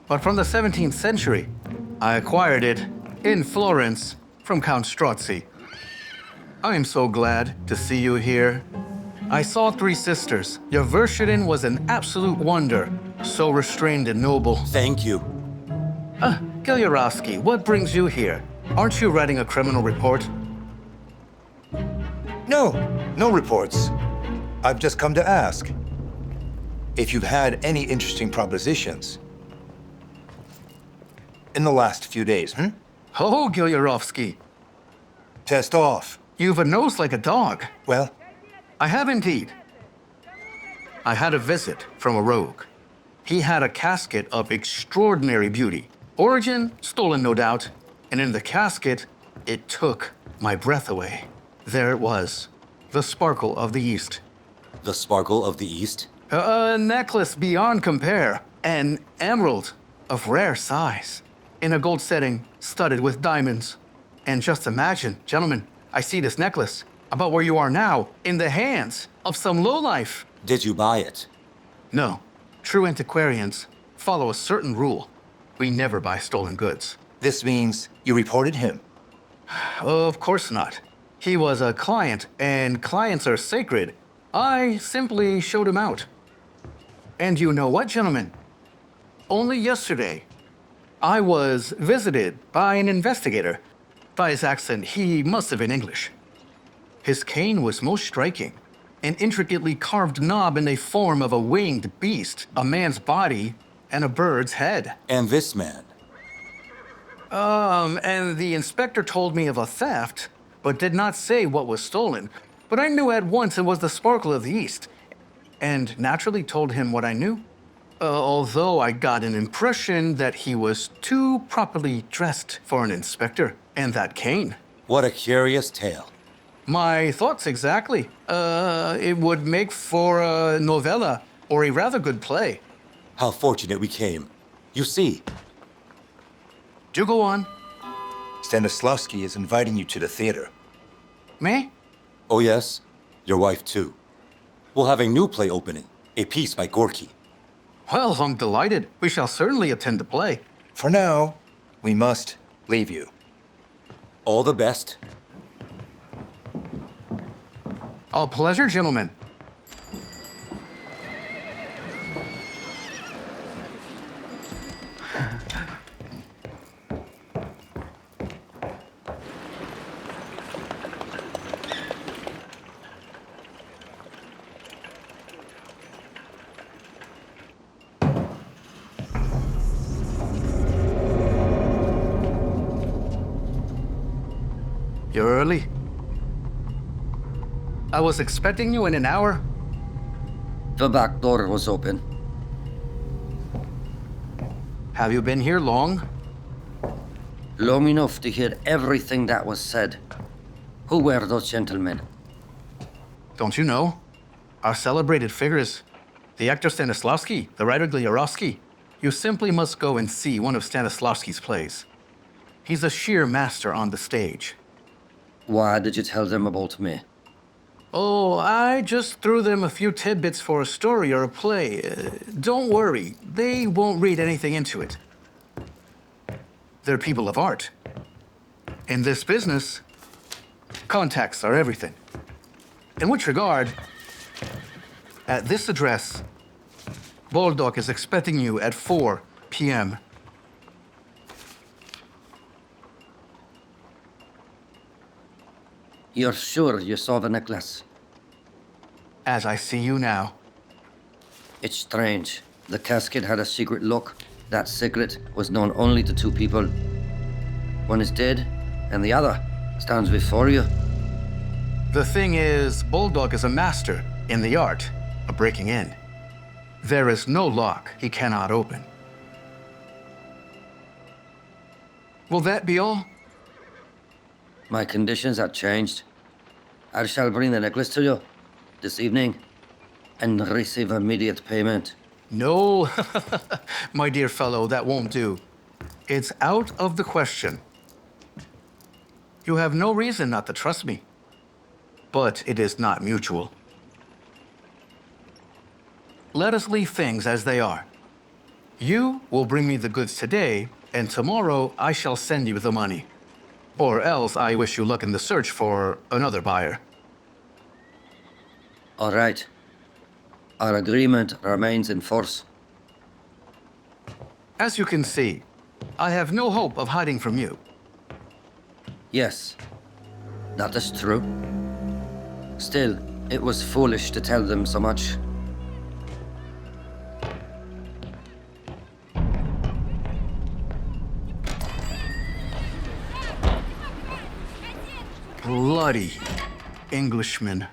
But from the 17th century, I acquired it in Florence from Count Strozzi. I am so glad to see you here. I saw Three Sisters. Your Verschurin was an absolute wonder. So restrained and noble. Thank you. Gilyarovsky, what brings you here? Aren't you writing a criminal report? No, no reports. I've just come to ask if you've had any interesting propositions in the last few days, Oh, Gilyarovsky. Test off. You've a nose like a dog. Well? I have indeed. I had a visit from a rogue. He had a casket of extraordinary beauty. Origin, stolen no doubt. And in the casket, it took my breath away. There it was, the sparkle of the East. The sparkle of the East? A necklace beyond compare. An emerald of rare size. In a gold setting, studded with diamonds. And just imagine, gentlemen, I see this necklace, about where you are now, in the hands of some lowlife. Did you buy it? No. True antiquarians follow a certain rule. We never buy stolen goods. This means you reported him? Of course not. He was a client, and clients are sacred. I simply showed him out. And you know what, gentlemen? Only yesterday, I was visited by an investigator. By his accent, he must have been English. His cane was most striking. An intricately carved knob in the form of a winged beast, a man's body, and a bird's head. And this man? And the inspector told me of a theft, but did not say what was stolen. But I knew at once it was the sparkle of the East, and naturally told him what I knew. Although I got an impression that he was too properly dressed for an inspector, and that cane. What a curious tale. My thoughts exactly. It would make for a novella, or a rather good play. How fortunate we came. You see. Do go on. Stanislavsky is inviting you to the theater. Me? Oh yes, your wife too. We'll have a new play opening, a piece by Gorky. Well, I'm delighted. We shall certainly attend the play. For now, we must leave you. All the best. All pleasure, gentlemen. You're early. I was expecting you in an hour. The back door was open. Have you been here long? Long enough to hear everything that was said. Who were those gentlemen? Don't you know? Our celebrated figures. The actor Stanislavsky, the writer Gilyarovsky. You simply must go and see one of Stanislavsky's plays. He's a sheer master on the stage. Why did you tell them about me? Oh, I just threw them a few tidbits for a story or a play. Don't worry, they won't read anything into it. They're people of art. In this business, contacts are everything. In which regard, at this address, Boldock is expecting you at 4 p.m. You're sure you saw the necklace? As I see you now. It's strange. The casket had a secret lock. That secret was known only to two people. One is dead, and the other stands before you. The thing is, Bulldog is a master in the art of breaking in. There is no lock he cannot open. Will that be all? My conditions are changed. I shall bring the necklace to you this evening and receive immediate payment. No, my dear fellow, that won't do. It's out of the question. You have no reason not to trust me, but it is not mutual. Let us leave things as they are. You will bring me the goods today, and tomorrow I shall send you the money. Or else I wish you luck in the search for another buyer. All right. Our agreement remains in force. As you can see, I have no hope of hiding from you. Yes, that is true. Still, it was foolish to tell them so much. Bloody Englishman.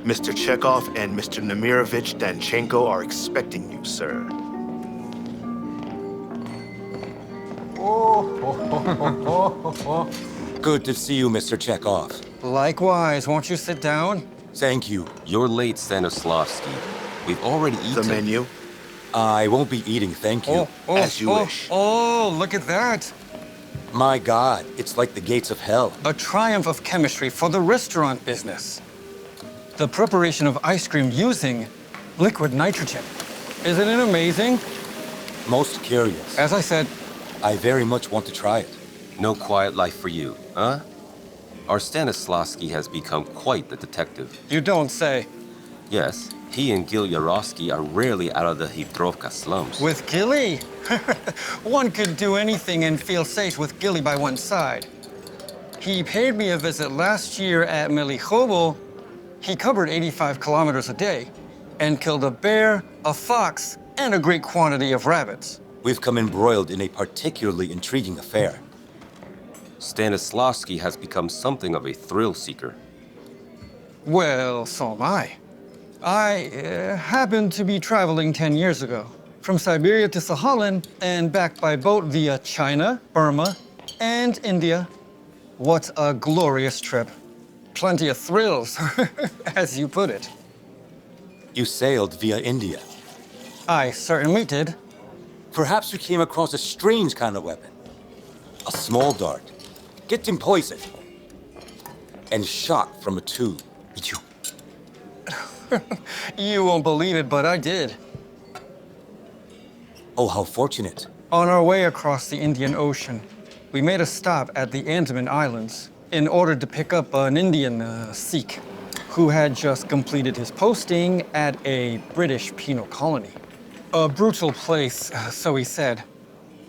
Mr. Chekhov and Mr. Nemirovich Danchenko are expecting you, sir. Good to see you, Mr. Chekhov. Likewise. Won't you sit down? Thank you. You're late, Stanislavsky. We've already eaten. The menu? I won't be eating, thank you. As you wish. Oh, look at that. My God, it's like the gates of hell. A triumph of chemistry for the restaurant business. The preparation of ice cream using liquid nitrogen. Isn't it amazing? Most curious. As I said, I very much want to try it. No quiet life for you, huh? Our Stanislavsky has become quite the detective. You don't say. Yes, he and Gilyarovsky are rarely out of the Khitrovka slums. With Gilly? One could do anything and feel safe with Gilly by one's side. He paid me a visit last year at Melikhovo. He covered 85 kilometers a day and killed a bear, a fox, and a great quantity of rabbits. We've come embroiled in a particularly intriguing affair. Stanislavsky has become something of a thrill seeker. Well, so am I. I happened to be traveling 10 years ago from Siberia to Sakhalin and back by boat via China, Burma, and India. What a glorious trip. Plenty of thrills, as you put it. You sailed via India. I certainly did. Perhaps you came across a strange kind of weapon. A small dart, getting poisoned, and shot from a tube. You won't believe it, but I did. Oh, how fortunate. On our way across the Indian Ocean, we made a stop at the Andaman Islands in order to pick up an Indian Sikh who had just completed his posting at a British penal colony. A brutal place, so he said.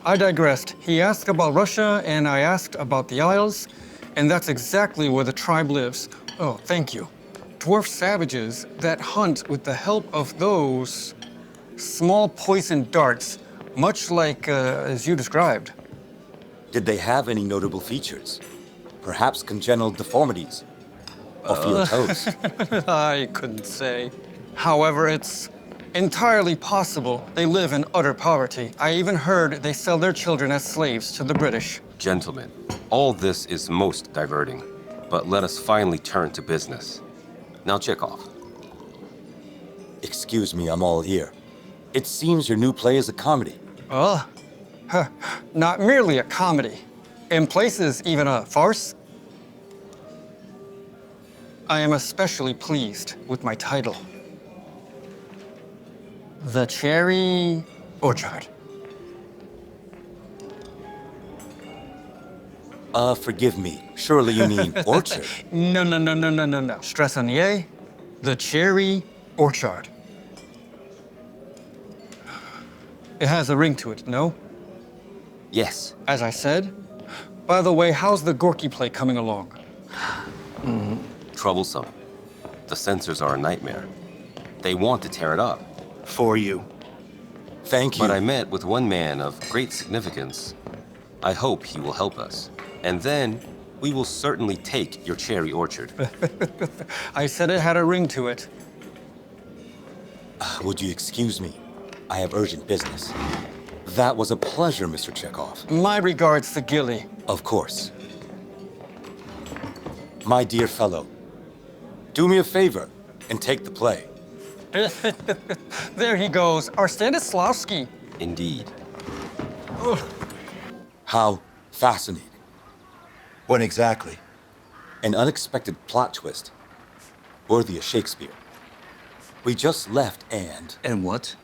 I digressed. He asked about Russia, and I asked about the Isles, and that's exactly where the tribe lives. Oh, thank you. Dwarf savages that hunt with the help of those small poison darts, much like as you described. Did they have any notable features? Perhaps congenital deformities? Or feel toes? I couldn't say. However, it's entirely possible they live in utter poverty. I even heard they sell their children as slaves to the British. Gentlemen, all this is most diverting, but let us finally turn to business. Now, Chekhov. Excuse me, I'm all ear. It seems your new play is a comedy. Oh, not merely a comedy. In places, even a farce. I am especially pleased with my title. The Cherry Orchard. Forgive me. Surely you mean orchard. No. Stress on the A. The Cherry Orchard. It has a ring to it, no? Yes. As I said. By the way, how's the Gorky play coming along? Troublesome. The censors are a nightmare. They want to tear it up. For you. Thank you. But I met with one man of great significance. I hope he will help us. And then we will certainly take your cherry orchard. I said it had a ring to it. Would you excuse me? I have urgent business. That was a pleasure, Mr. Chekhov. My regards to Gilly. Of course. My dear fellow, do me a favor and take the play. There he goes, our Stanislavsky. Indeed. How fascinating. What exactly? An unexpected plot twist, worthy of Shakespeare. We just left and... And what?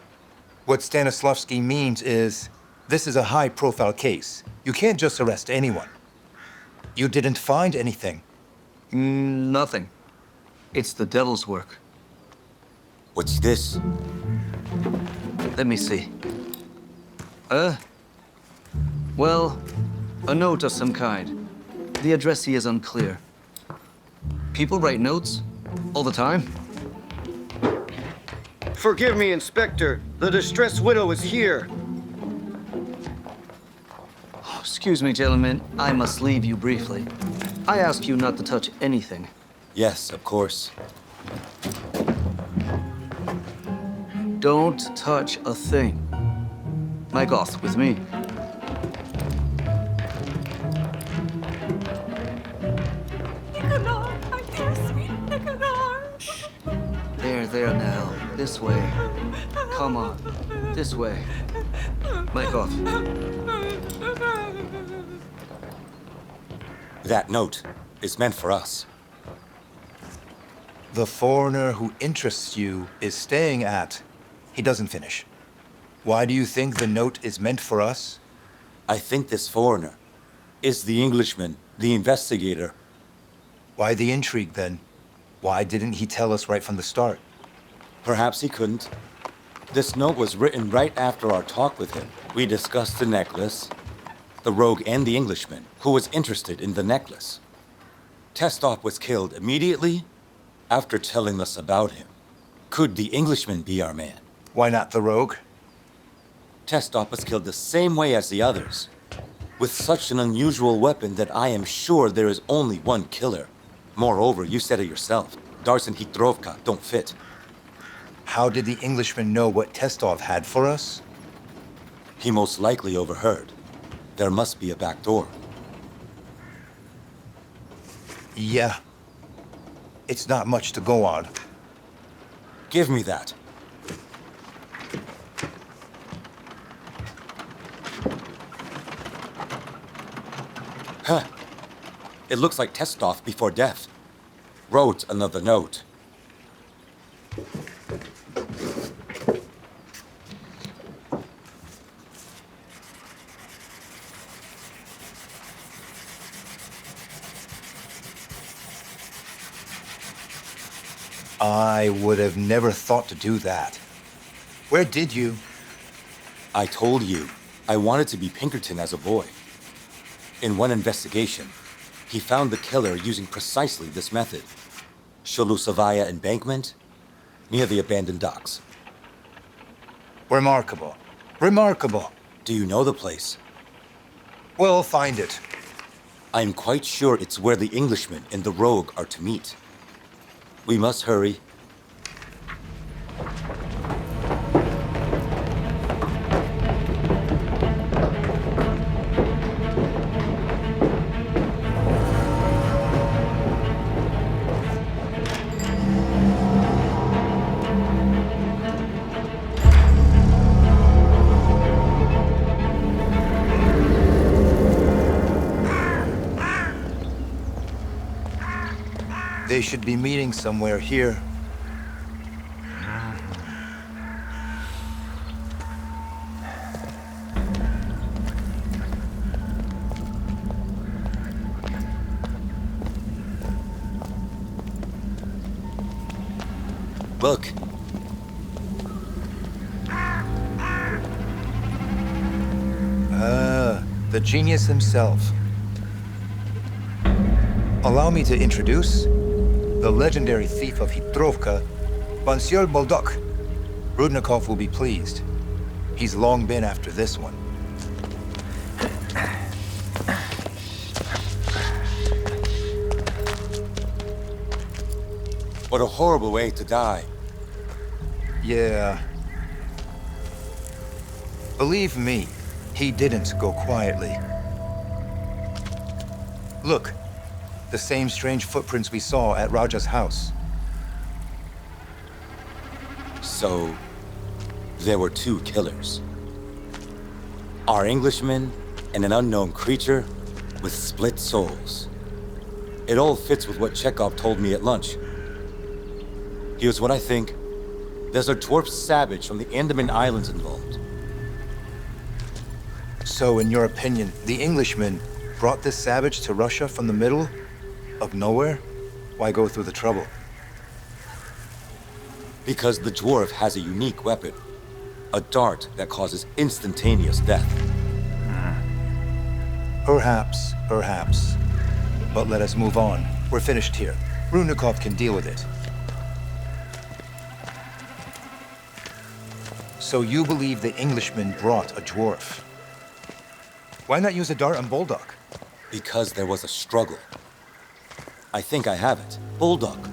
What Stanislavsky means is, this is a high-profile case. You can't just arrest anyone. You didn't find anything. Nothing. It's the devil's work. What's this? Let me see. Well, a note of some kind. The addressee is unclear. People write notes all the time. Forgive me, Inspector. The distressed widow is here. Excuse me, gentlemen. I must leave you briefly. I ask you not to touch anything. Yes, of course. Don't touch a thing. Mike off with me. Nicanor, my dear sweet Nicanor. There now. This way. Come on. This way. Mike off. That note is meant for us. The foreigner who interests you is staying at... He doesn't finish. Why do you think the note is meant for us? I think this foreigner is the Englishman, the investigator. Why the intrigue, then? Why didn't he tell us right from the start? Perhaps he couldn't. This note was written right after our talk with him. We discussed the necklace, the rogue and the Englishman, who was interested in the necklace. Testov was killed immediately after telling us about him. Could the Englishman be our man? Why not the rogue? Testov was killed the same way as the others, with such an unusual weapon that I am sure there is only one killer. Moreover, you said it yourself, darts and Khitrovka don't fit. How did the Englishman know what Testov had for us? He most likely overheard. There must be a back door. Yeah. It's not much to go on. Give me that. Huh. It looks like Testov before death wrote another note. I would have never thought to do that. Where did you? I told you, I wanted to be Pinkerton as a boy. In one investigation, he found the killer using precisely this method. Sholusovaya embankment, near the abandoned docks. Remarkable. Remarkable. Do you know the place? We'll find it. I'm quite sure it's where the Englishman and the rogue are to meet. We must hurry. They should be meeting somewhere here. Look. The genius himself. Allow me to introduce the legendary thief of Khitrovka, Monsieur Bolduc. Rudnikov will be pleased. He's long been after this one. What a horrible way to die. Yeah. Believe me, he didn't go quietly. Look, the same strange footprints we saw at Raja's house. So, there were two killers. Our Englishman and an unknown creature with split souls. It all fits with what Chekhov told me at lunch. Here's what I think. There's a dwarf savage from the Andaman Islands involved. So, in your opinion, the Englishman brought this savage to Russia from the middle of nowhere? Why go through the trouble? Because the dwarf has a unique weapon. A dart that causes instantaneous death. Perhaps, perhaps. But let us move on. We're finished here. Rudnikov can deal with it. So you believe the Englishman brought a dwarf? Why not use a dart on Bolduc? Because there was a struggle. I think I have it. Bolduc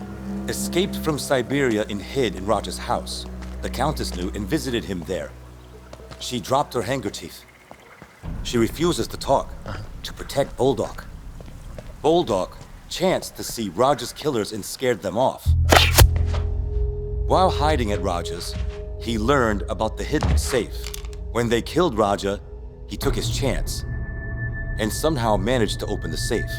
escaped from Siberia and hid in Raja's house. The Countess knew and visited him there. She dropped her handkerchief. She refuses to talk, to protect Bolduc. Bolduc chanced to see Raja's killers and scared them off. While hiding at Raja's, he learned about the hidden safe. When they killed Raja, he took his chance and somehow managed to open the safe.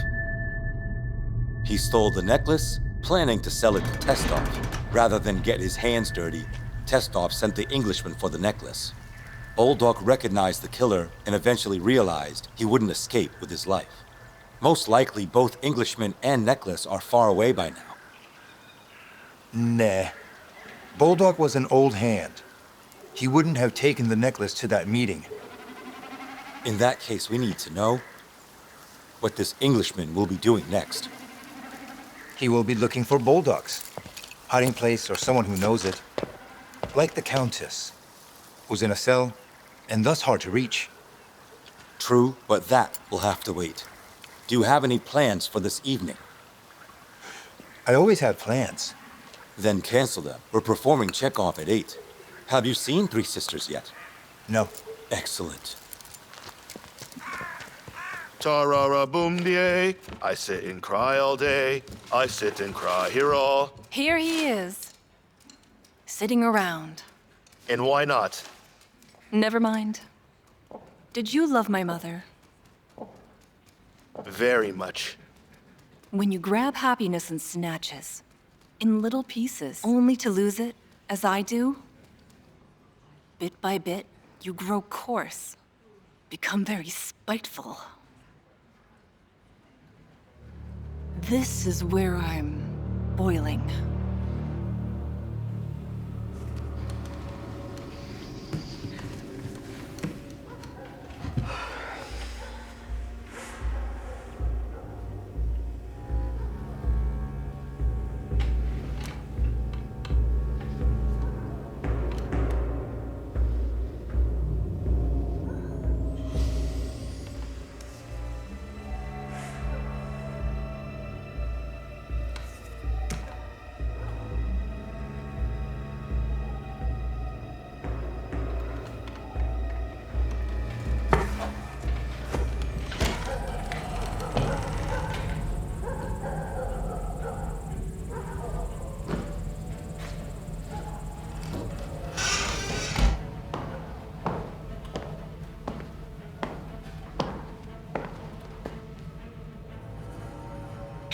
He stole the necklace, planning to sell it to Testov. Rather than get his hands dirty, Testov sent the Englishman for the necklace. Bolduc recognized the killer and eventually realized he wouldn't escape with his life. Most likely, both Englishman and necklace are far away by now. Nah. Bolduc was an old hand. He wouldn't have taken the necklace to that meeting. In that case, we need to know what this Englishman will be doing next. He will be looking for Bolduc's hiding place or someone who knows it. Like the Countess, who's in a cell and thus hard to reach. True, but that will have to wait. Do you have any plans for this evening? I always had plans. Then cancel them. We're performing Chekhov at 8. Have you seen Three Sisters yet? No. Excellent. Tarara boom die. I sit and cry all day. I sit and cry here all. Here he is, sitting around. And why not? Never mind. Did you love my mother? Very much. When you grab happiness in snatches, in little pieces, only to lose it, as I do, bit by bit, you grow coarse, become very spiteful. This is where I'm boiling.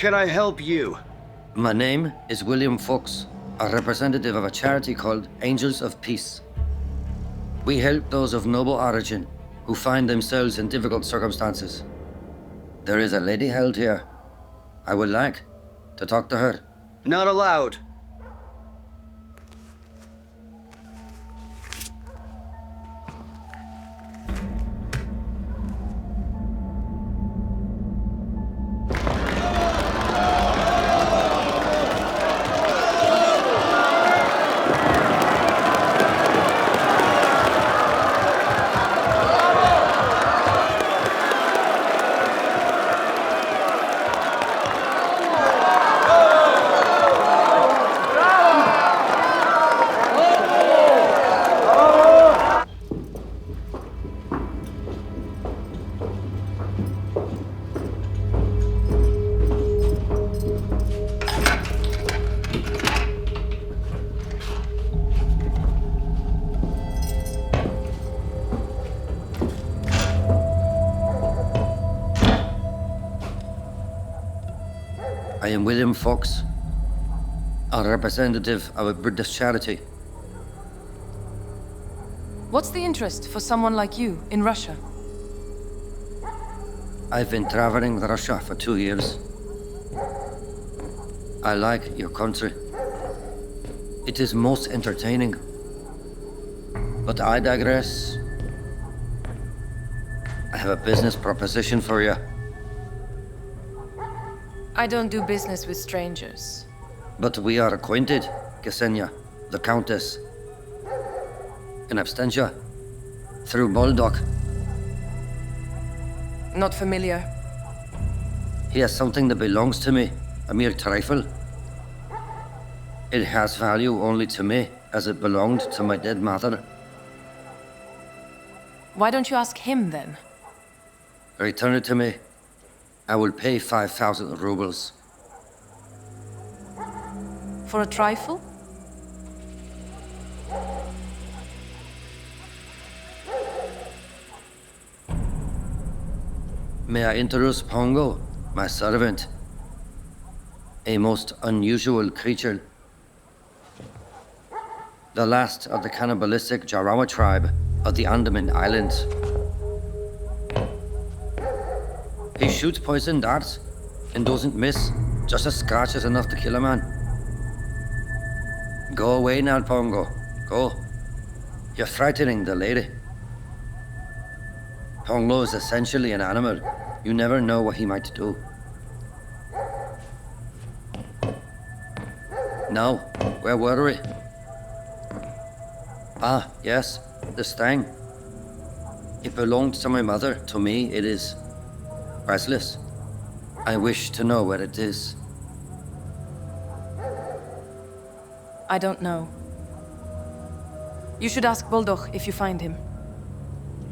Can I help you? My name is William Fox, a representative of a charity called Angels of Peace. We help those of noble origin who find themselves in difficult circumstances. There is a lady held here. I would like to talk to her. Not allowed. I am William Fox, a representative of a British charity. What's the interest for someone like you in Russia? I've been traveling Russia for 2 years. I like your country. It is most entertaining. But I digress. I have a business proposition for you. I don't do business with strangers. But we are acquainted, Ksenia, the Countess. In absentia, through Boldock. Not familiar. He has something that belongs to me, a mere trifle. It has value only to me, as it belonged to my dead mother. Why don't you ask him then? Return it to me. I will pay 5,000 rubles. For a trifle? May I introduce Pongo, my servant? A most unusual creature. The last of the cannibalistic Jarawa tribe of the Andaman Islands. He shoots poison darts and doesn't miss. Just a scratch is enough to kill a man. Go away now, Pongo. Go. You're frightening the lady. Pongo is essentially an animal. You never know what he might do. Now, where were we? Ah, yes, the stang. It belonged to my mother. To me, it is priceless. I wish to know where it is. I don't know. You should ask Boldoch if you find him.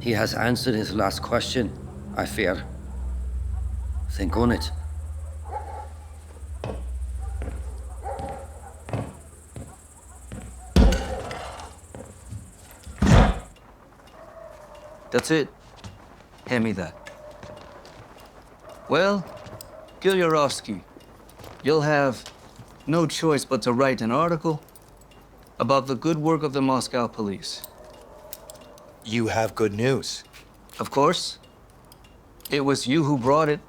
He has answered his last question, I fear. Think on it. That's it. Hand me that. Well, Gilyarovsky, you'll have no choice but to write an article about the good work of the Moscow police. You have good news. Of course. It was you who brought it.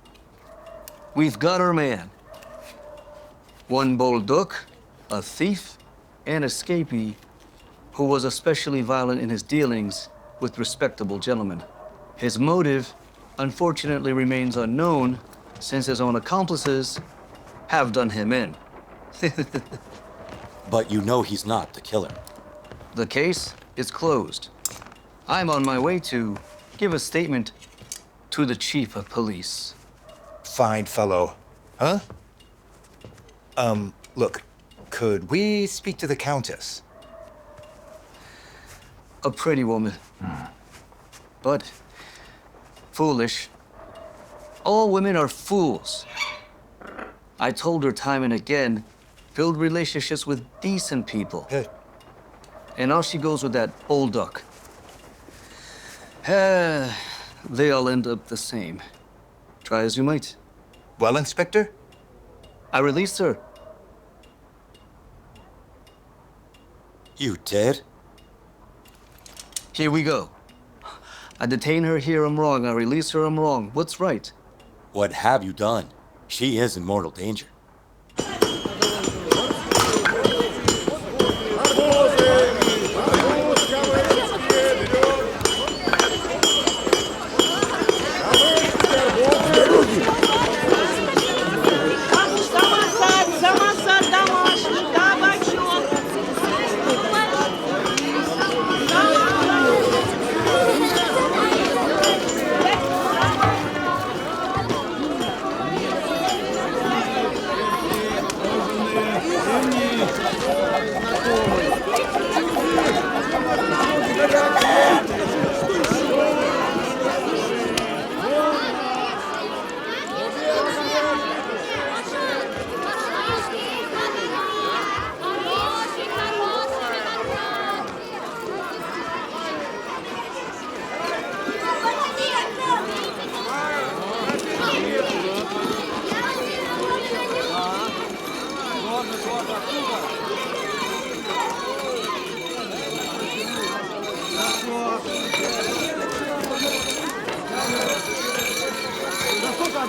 We've got our man. One Boldoch, a thief, and escapee who was especially violent in his dealings with respectable gentlemen. His motive, unfortunately, remains unknown since his own accomplices have done him in. But you know he's not the killer. The case is closed. I'm on my way to give a statement to the chief of police. Fine fellow. Huh? Look, could we speak to the Countess? A pretty woman. But foolish. All women are fools. I told her time and again, build relationships with decent people. And now she goes with that old duck. They all end up the same. Try as you might. Well, Inspector? I released her. You did? Here we go. I detain her here, I'm wrong. I release her, I'm wrong. What's right? What have you done? She is in mortal danger.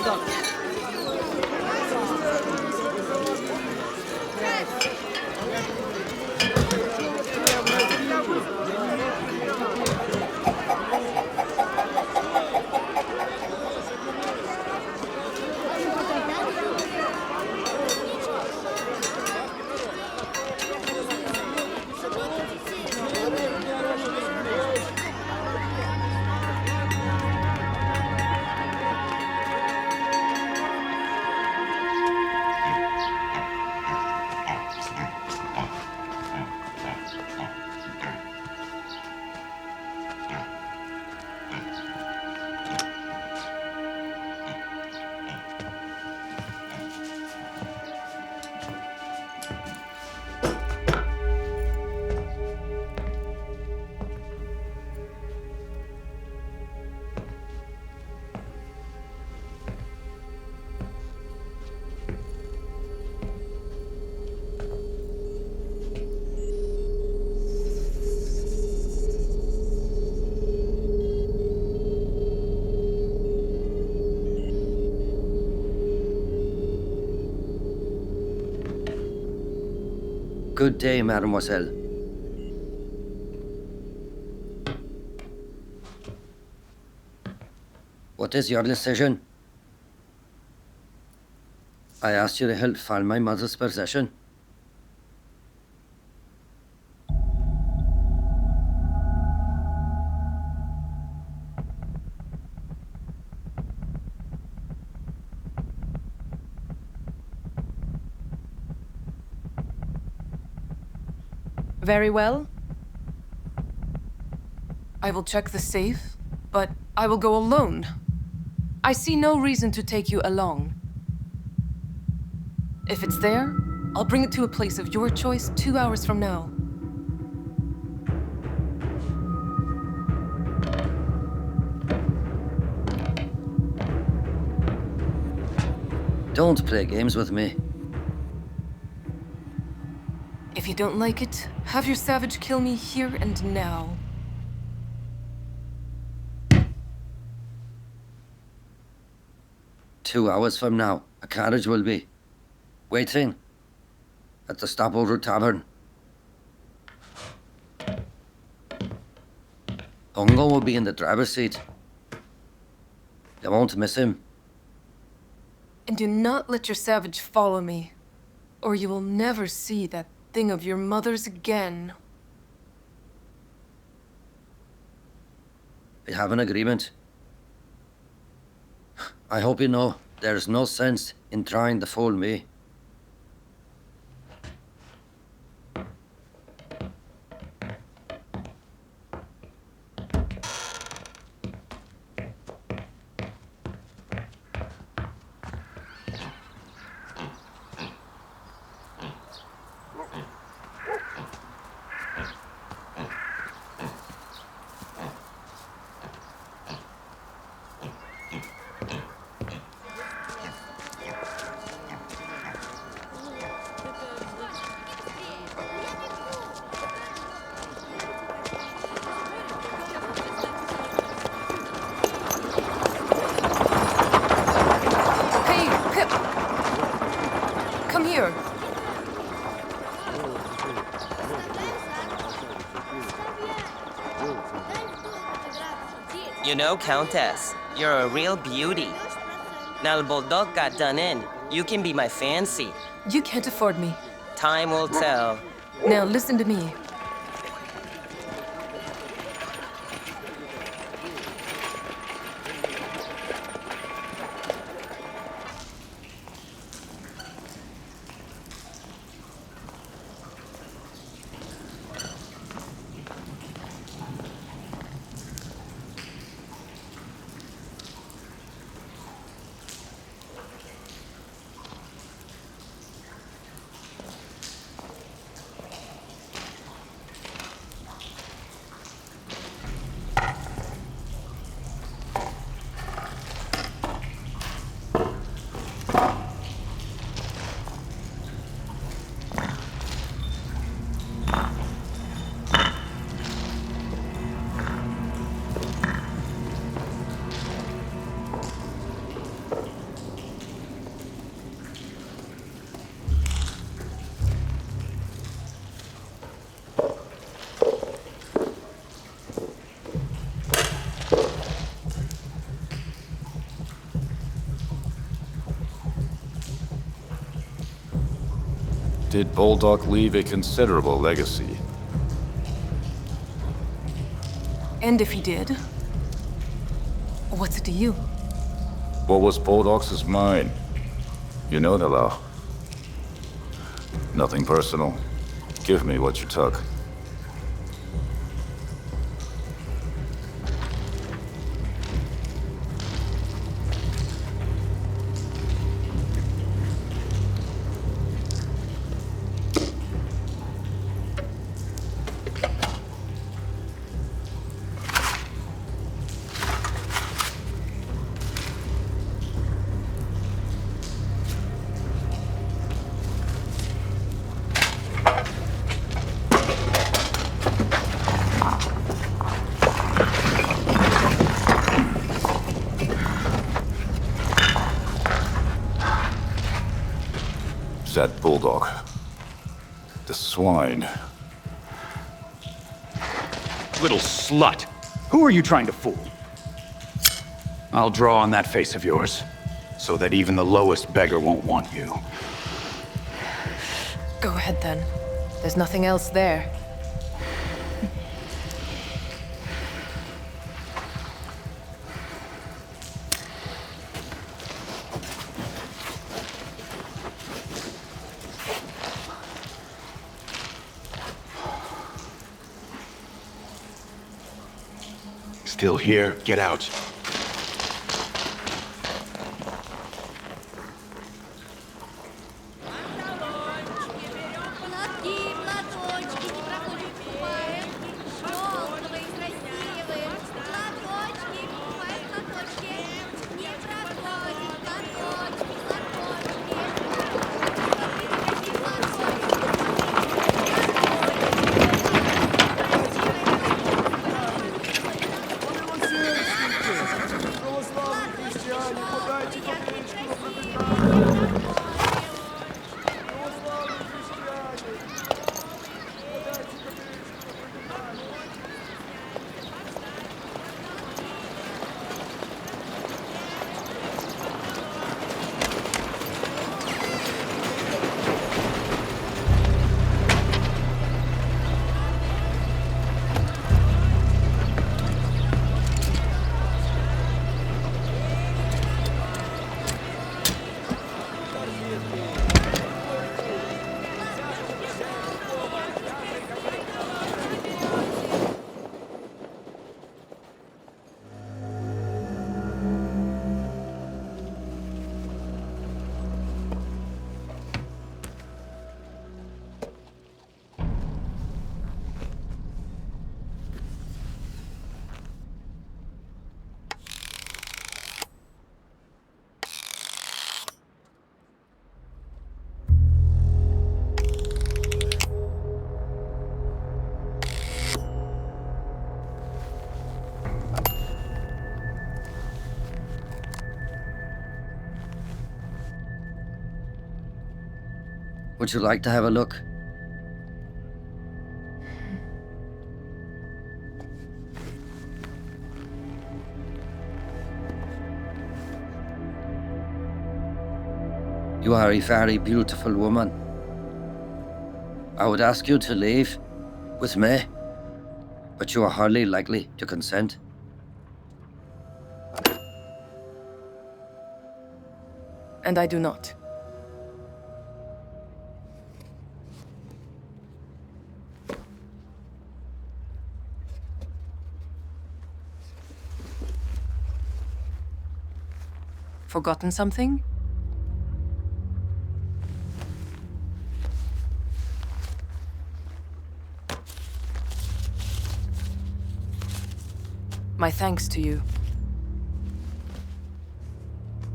bulldog. Good day, mademoiselle. What is your decision? I asked you to help find my mother's possession. Very well. I will check the safe, but I will go alone. I see no reason to take you along. If it's there, I'll bring it to a place of your choice 2 hours from now. Don't play games with me. If you don't like it, have your savage kill me here and now. Two hours from now, a carriage will be waiting at the stopover tavern. Ungo will be in the driver's seat. You won't miss him. And do not let your savage follow me, or you will never see that thing of your mother's again. We have an agreement. I hope you know there's no sense in trying to fool me. You know, Countess, you're a real beauty. Now the bulldog got done in. You can be my fancy. You can't afford me. Time will tell. Now listen to me. Did Boldock leave a considerable legacy? And if he did, what's it to you? What was Boldock's mine? You know the law. Nothing personal. Give me what you took. That bulldog. The swine. Little slut. Who are you trying to fool? I'll draw on that face of yours, so that even the lowest beggar won't want you. Go ahead then. There's nothing else there. Still here? Get out. Would you like to have a look? You are a very beautiful woman. I would ask you to leave with me, but you are hardly likely to consent. And I do not. Forgotten something? My thanks to you.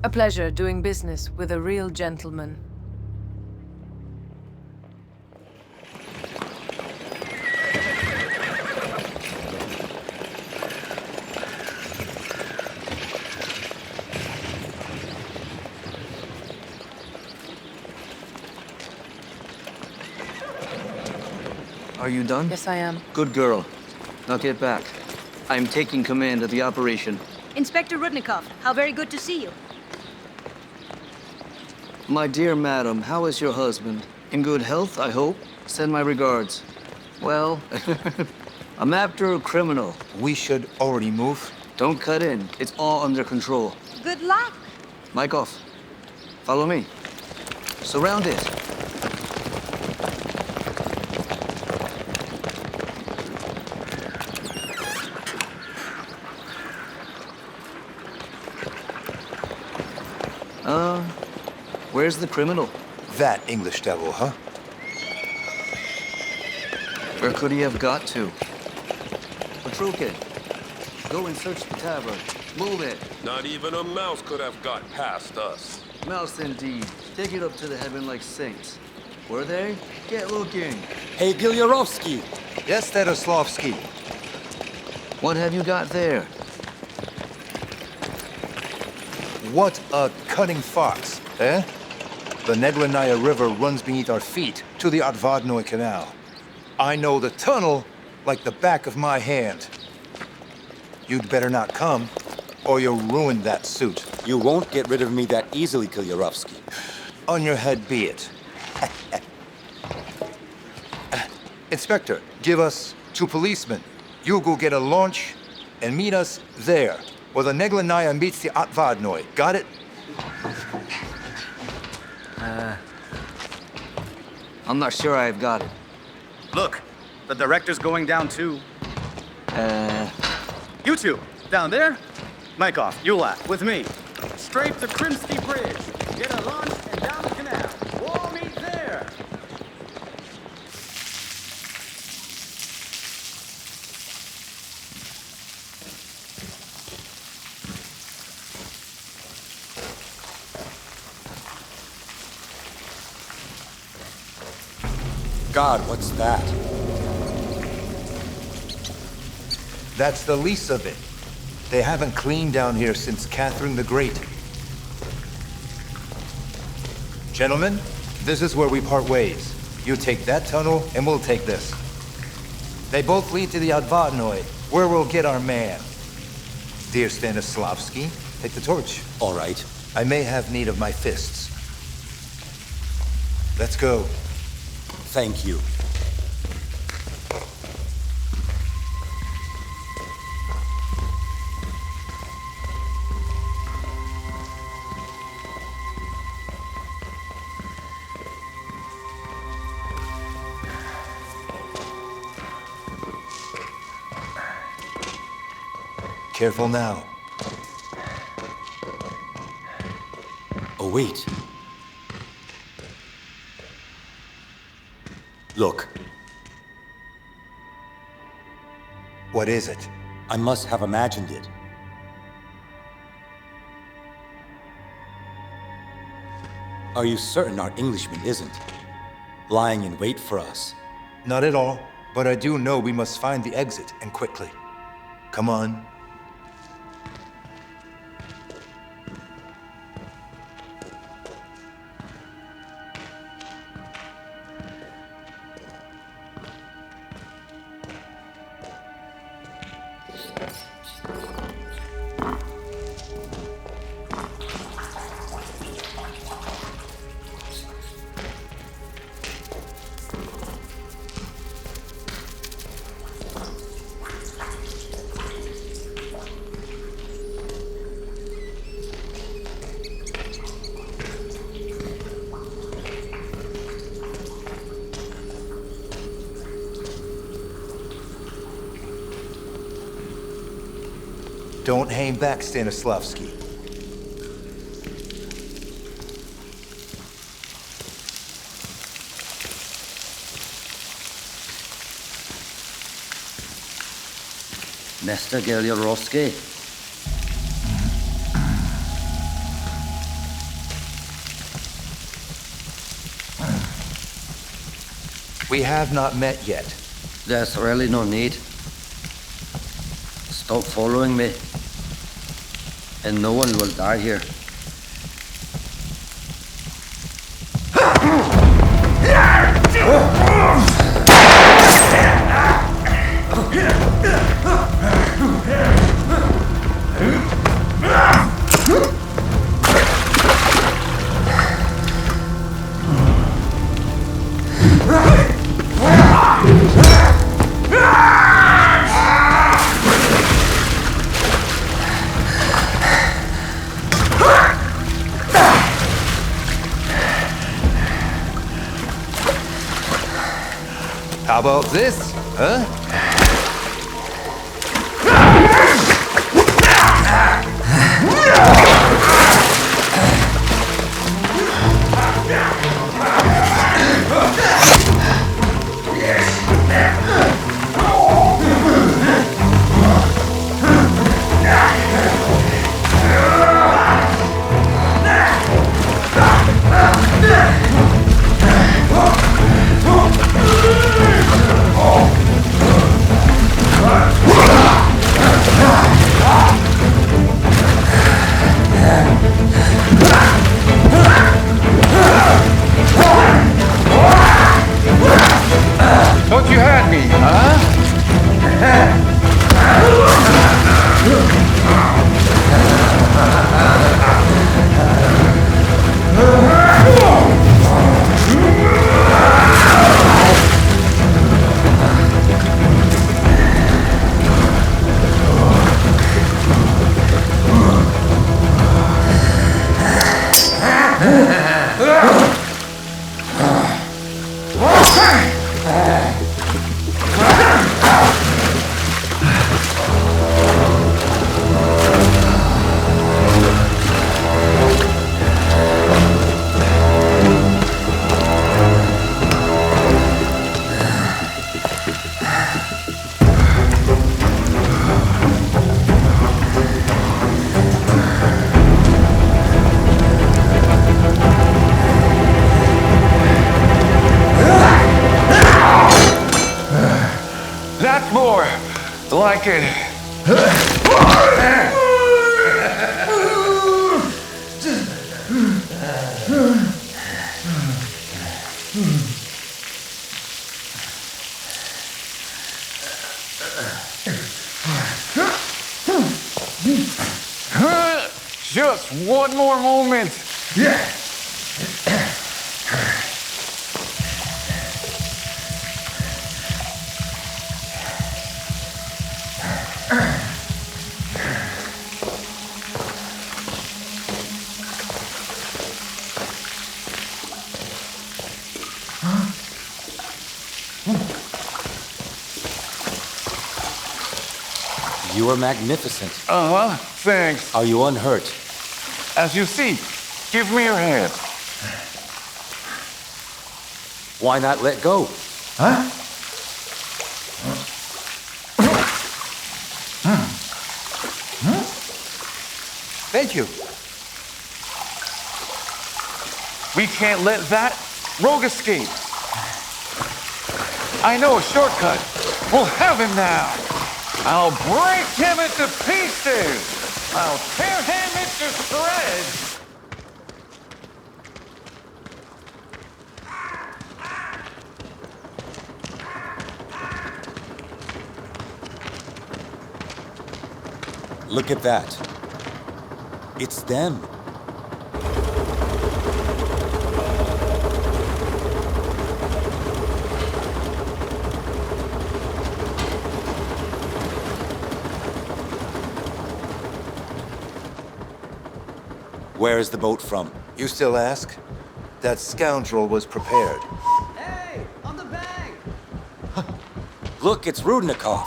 A pleasure doing business with a real gentleman. Are you done? Yes, I am. Good girl. Now get back. I'm taking command of the operation. Inspector Rudnikov, how very good to see you. My dear madam, how is your husband? In good health, I hope. Send my regards. Well, I'm after a criminal. We should already move. Don't cut in. It's all under control. Good luck. Mic off. Follow me. Surround it. Where's the criminal? That English devil, huh? Where could he have got to? Petrukin, go and search the tavern. Move it. Not even a mouse could have got past us. Mouse indeed. Take it up to the heaven like saints. Were they? Get looking. Hey, Gilyarovsky! Yes, Stanislavsky. What have you got there? What a cunning fox, eh? The Neglanaya River runs beneath our feet to the Odvodnoy Canal. I know the tunnel like the back of my hand. You'd better not come, or you'll ruin that suit. You won't get rid of me that easily, Gilyarovsky. On your head be it. Inspector, give us 2 policemen. You go get a launch and meet us there, where the Neglanaya meets the Odvodnoy. Got it? I'm not sure I've got it. Look, the director's going down too. You two, down there? Mic off, you laugh, with me. Straight to Krinsky Bridge. Get a launch and down the canal. We'll all meet there. God, what's that? That's the least of it. They haven't cleaned down here since Catherine the Great. Gentlemen, this is where we part ways. You take that tunnel, and we'll take this. They both lead to the Odvodnoy, where we'll get our man. Dear Stanislavsky, take the torch. All right. I may have need of my fists. Let's go. Thank you. Careful now. Oh, wait. Look. What is it? I must have imagined it. Are you certain our Englishman isn't lying in wait for us? Not at all, but I do know we must find the exit, and quickly. Come on. Don't hang back, Stanislavsky. Mr. Gilyarovsky. We have not met yet. There's really no need. Stop following me, and no one will die here. How about this, huh? Thought you had me, That's more like it. Just one more moment. Yeah. You are magnificent. Uh-huh, thanks. Are you unhurt? As you see, give me your hand. Why not let go? Huh? Thank you. We can't let that rogue escape. I know a shortcut. We'll have him now. I'll break him into pieces. I'll tear him into shreds. Look at that. It's them. Where is the boat from? You still ask? That scoundrel was prepared. Hey, on the bank! Look, it's Rudnikov.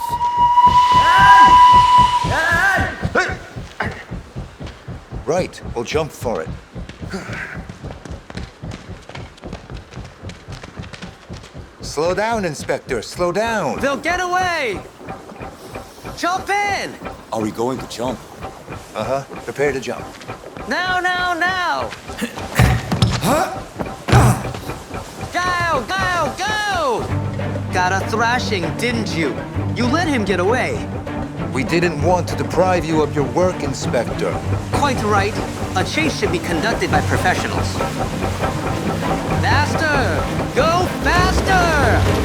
Right, we'll jump for it. Slow down, Inspector, slow down. They'll get away! Jump in! Are we going to jump? Uh-huh, prepare to jump. Now, now, now! Go, go, go! Got a thrashing, didn't you? You let him get away. We didn't want to deprive you of your work, Inspector. Quite right. A chase should be conducted by professionals. Faster! Go faster!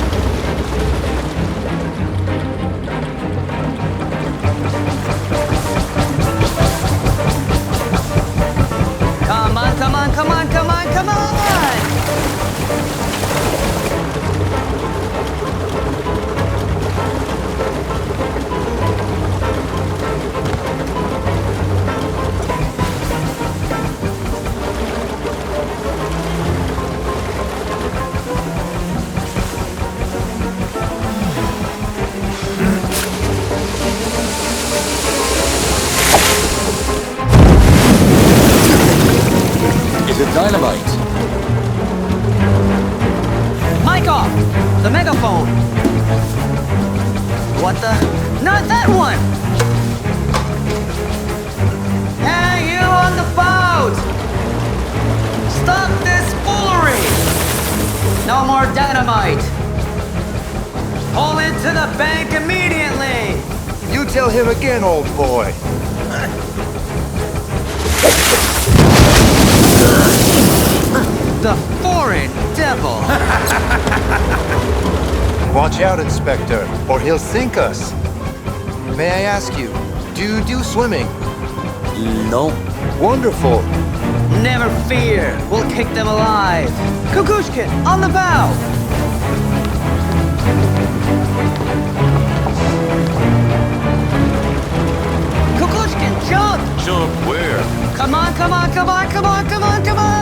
Come on, come on, come on, come on, come on! dynamite! Pull into the bank immediately! You tell him again, old boy. The foreign devil! Watch out, Inspector, or he'll sink us. May I ask you, do you do swimming? No. Wonderful. Never fear, we'll kick them alive. Kukushkin, on the bow! Kukushkin, jump! Jump where? Come on, come on, come on, come on, come on, come on!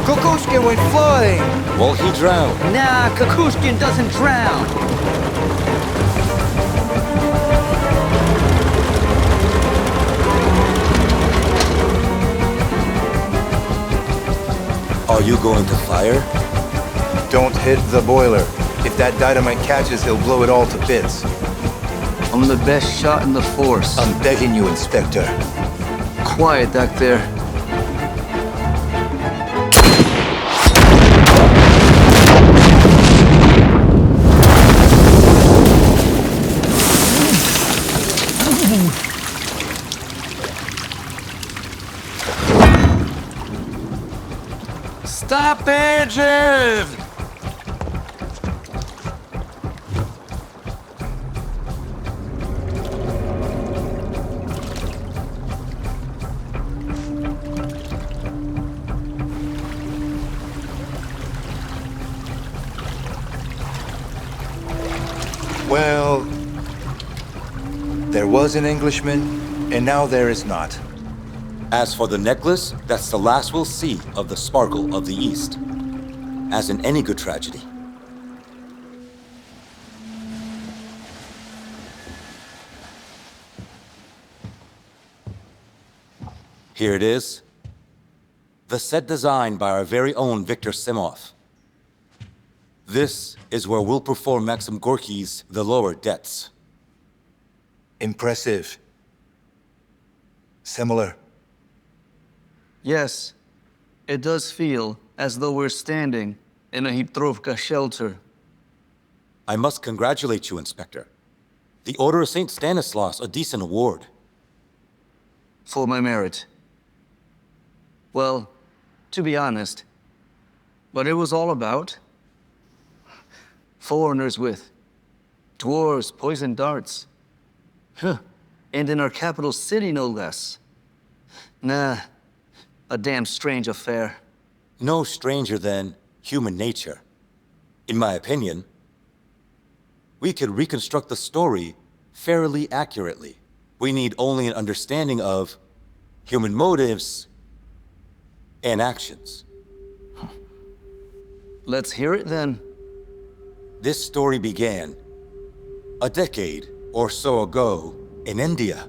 Kukushkin went flying. Well, he drowned. Nah, Kukushkin doesn't drown. Are you going to fire? Don't hit the boiler. If that dynamite catches, he'll blow it all to bits. I'm the best shot in the force. I'm begging you, Inspector. Quiet back there. Stop engine! Well, there was an Englishman, and now there is not. As for the necklace, that's the last we'll see of the sparkle of the East. As in any good tragedy. Here it is. The set designed by our very own Viktor Simov. This is where we'll perform Maxim Gorky's The Lower Debts. Impressive. Similar. Yes, it does feel as though we're standing in a Khitrovka shelter. I must congratulate you, Inspector. The Order of St. Stanislav's a decent award. For my merit. Well, to be honest, what it was all about? Foreigners with dwarves, poison darts. Huh. And in our capital city, no less. Nah, a damn strange affair. No stranger than human nature. In my opinion, we could reconstruct the story fairly accurately. We need only an understanding of human motives and actions. Let's hear it then. This story began a decade or so ago in India.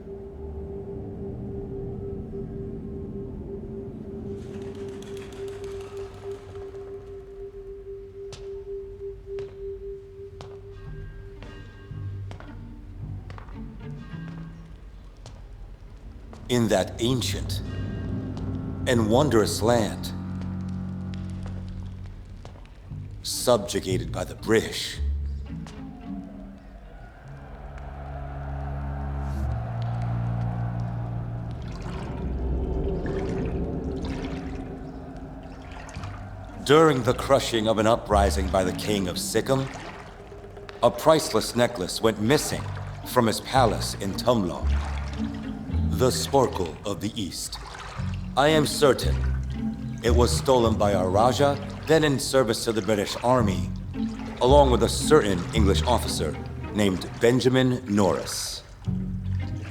In that ancient and wondrous land, subjugated by the British, during the crushing of an uprising by the king of Sikkim, a priceless necklace went missing from his palace in Tumlo. The sparkle of the East. I am certain it was stolen by our Raja, then in service to the British Army, along with a certain English officer named Benjamin Norris.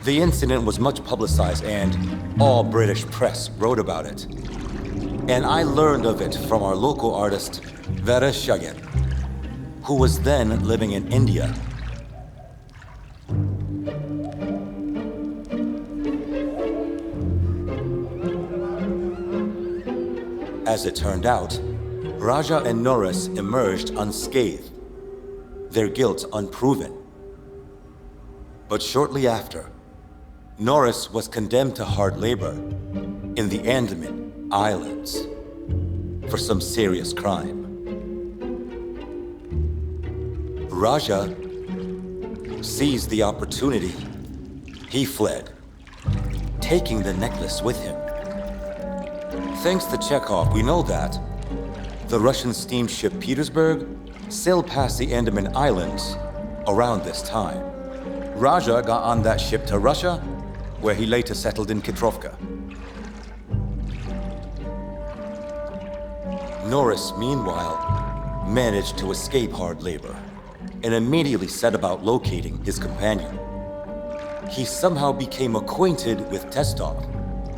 The incident was much publicized and all British press wrote about it. And I learned of it from our local artist, Vertkov, who was then living in India. As it turned out, Raja and Norris emerged unscathed. their guilt unproven. But shortly after, Norris was condemned to hard labor in the Andaman Islands for some serious crime. Raja seized the opportunity. He fled, taking the necklace with him. Thanks to Chekhov, we know that the Russian steamship Petersburg sailed past the Andaman Islands around this time. Raja got on that ship to Russia, where he later settled in Khitrovka. Norris, meanwhile, managed to escape hard labor and immediately set about locating his companion. He somehow became acquainted with Testov,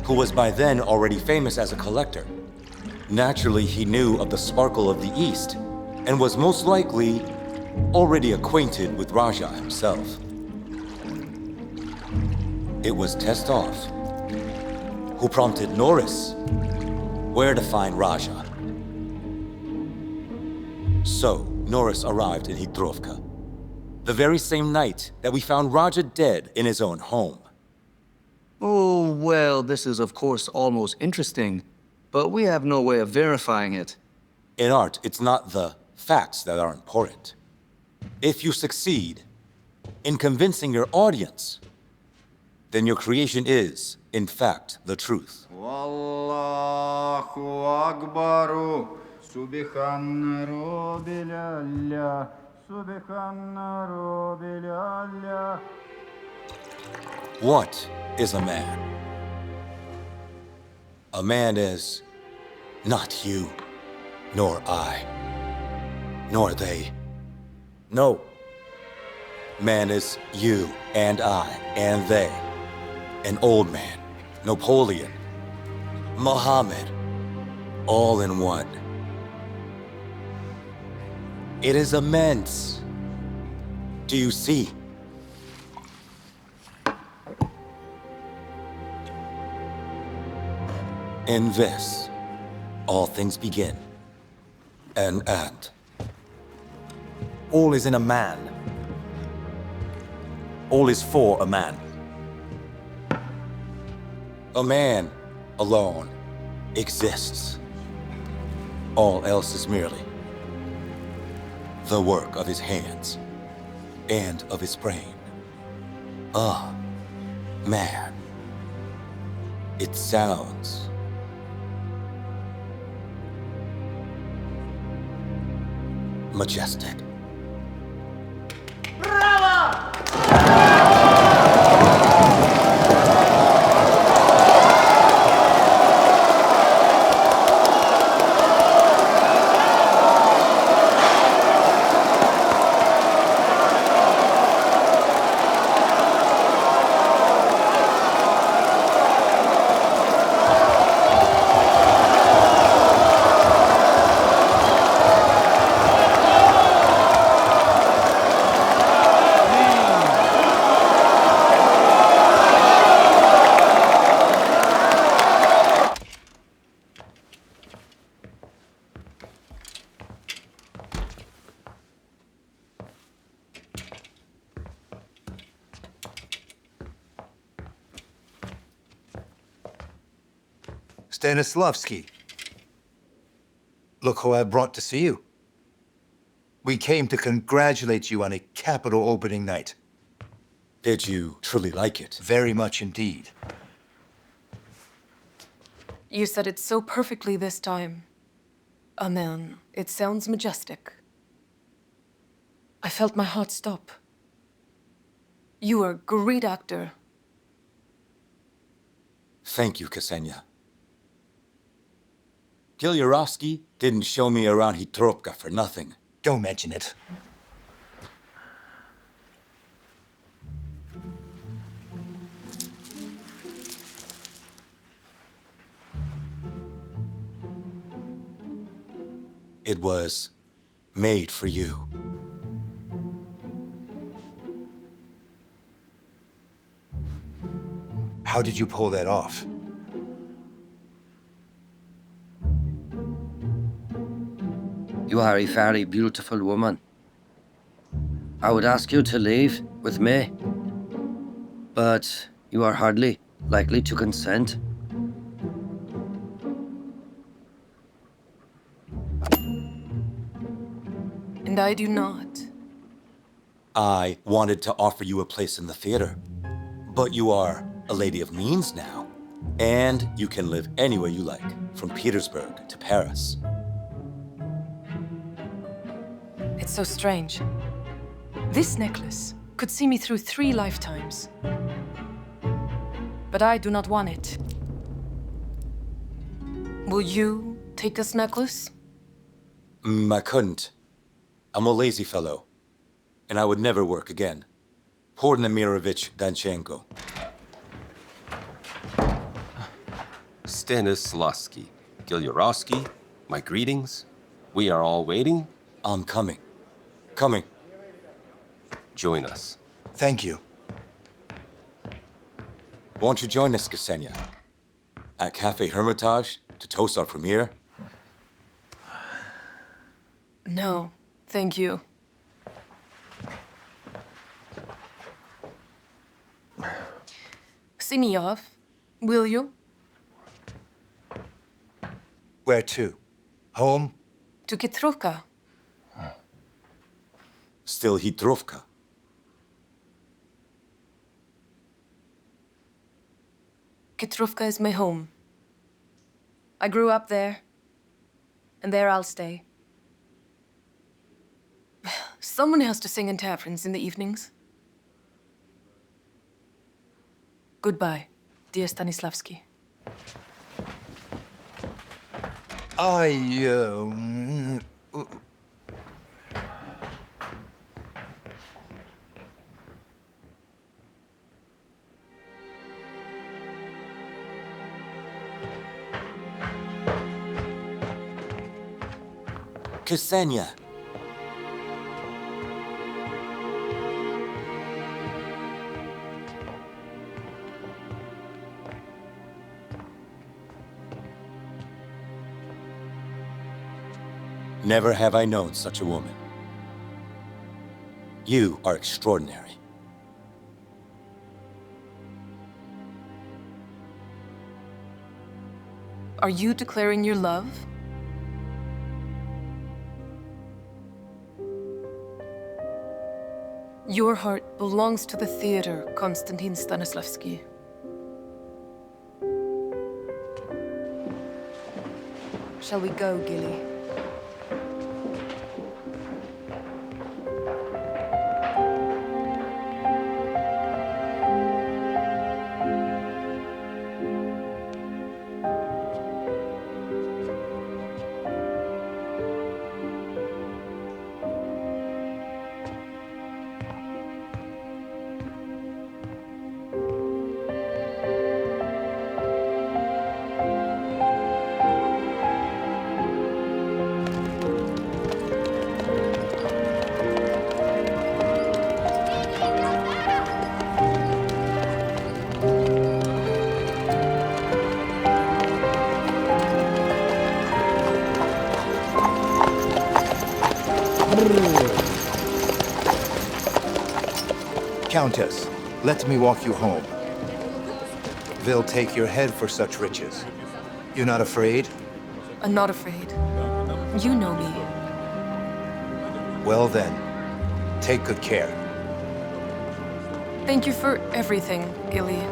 who was by then already famous as a collector. Naturally, he knew of the Sparkle of the East and was most likely already acquainted with Raja himself. It was Testov who prompted Norris where to find Raja. So, Norris arrived in Khitrovka, the very same night that we found Raja dead in his own home. Oh, well, this is of course almost interesting, but we have no way of verifying it. In art, it's not the facts that are important. If you succeed in convincing your audience, then your creation is, in fact, the truth. Wallahu Akbaru, Subhana Rabbil A'la, Subhana Rabbil A'la. What is a man? A man is not you, nor I, nor they. No. Man is you and I and they. An old man, Napoleon, Muhammad, all in one. It is immense. Do you see? In this, all things begin and end. All is in a man. All is for a man. A man alone exists. All else is merely the work of his hands and of his brain. A man. It sounds majestic. Stanislavsky. Look who I brought to see you. We came to congratulate you on a capital opening night. Did you truly like it? Very much indeed. You said it so perfectly this time. A man. It sounds majestic. I felt my heart stop. You are a great actor. Thank you, Ksenia. Gilyarovsky didn't show me around Khitrovka for nothing. Don't mention it. It was made for you. How did you pull that off? You are a very beautiful woman. I would ask you to leave with me. But you are hardly likely to consent. And I do not. I wanted to offer you a place in the theater, but you are a lady of means now, and you can live anywhere you like, from Petersburg to Paris. It's so strange. This necklace could see me through 3 lifetimes. But I do not want it. Will you take this necklace? I couldn't. I'm a lazy fellow, and I would never work again. Pornamirovich Danchenko. Stanislavsky, Gilyarovsky, my greetings. We are all waiting. I'm coming. Coming. Join us. Thank you. Won't you join us, Ksenia? At Cafe Hermitage to toast our premiere? No, thank you. Sinyov, will you? Where to? Home? To Khitrovka. Still Khitrovka. Khitrovka is my home. I grew up there, and there I'll stay. Someone has to sing in taverns in the evenings. Goodbye, dear Stanislavsky. Ksenia. Never have I known such a woman. You are extraordinary. Are you declaring your love? Your heart belongs to the theater, Konstantin Stanislavsky. Shall we go, Gilly? Countess, let me walk you home. They'll take your head for such riches. You're not afraid? I'm not afraid. You know me. Well then, take good care. Thank you for everything, Gilly.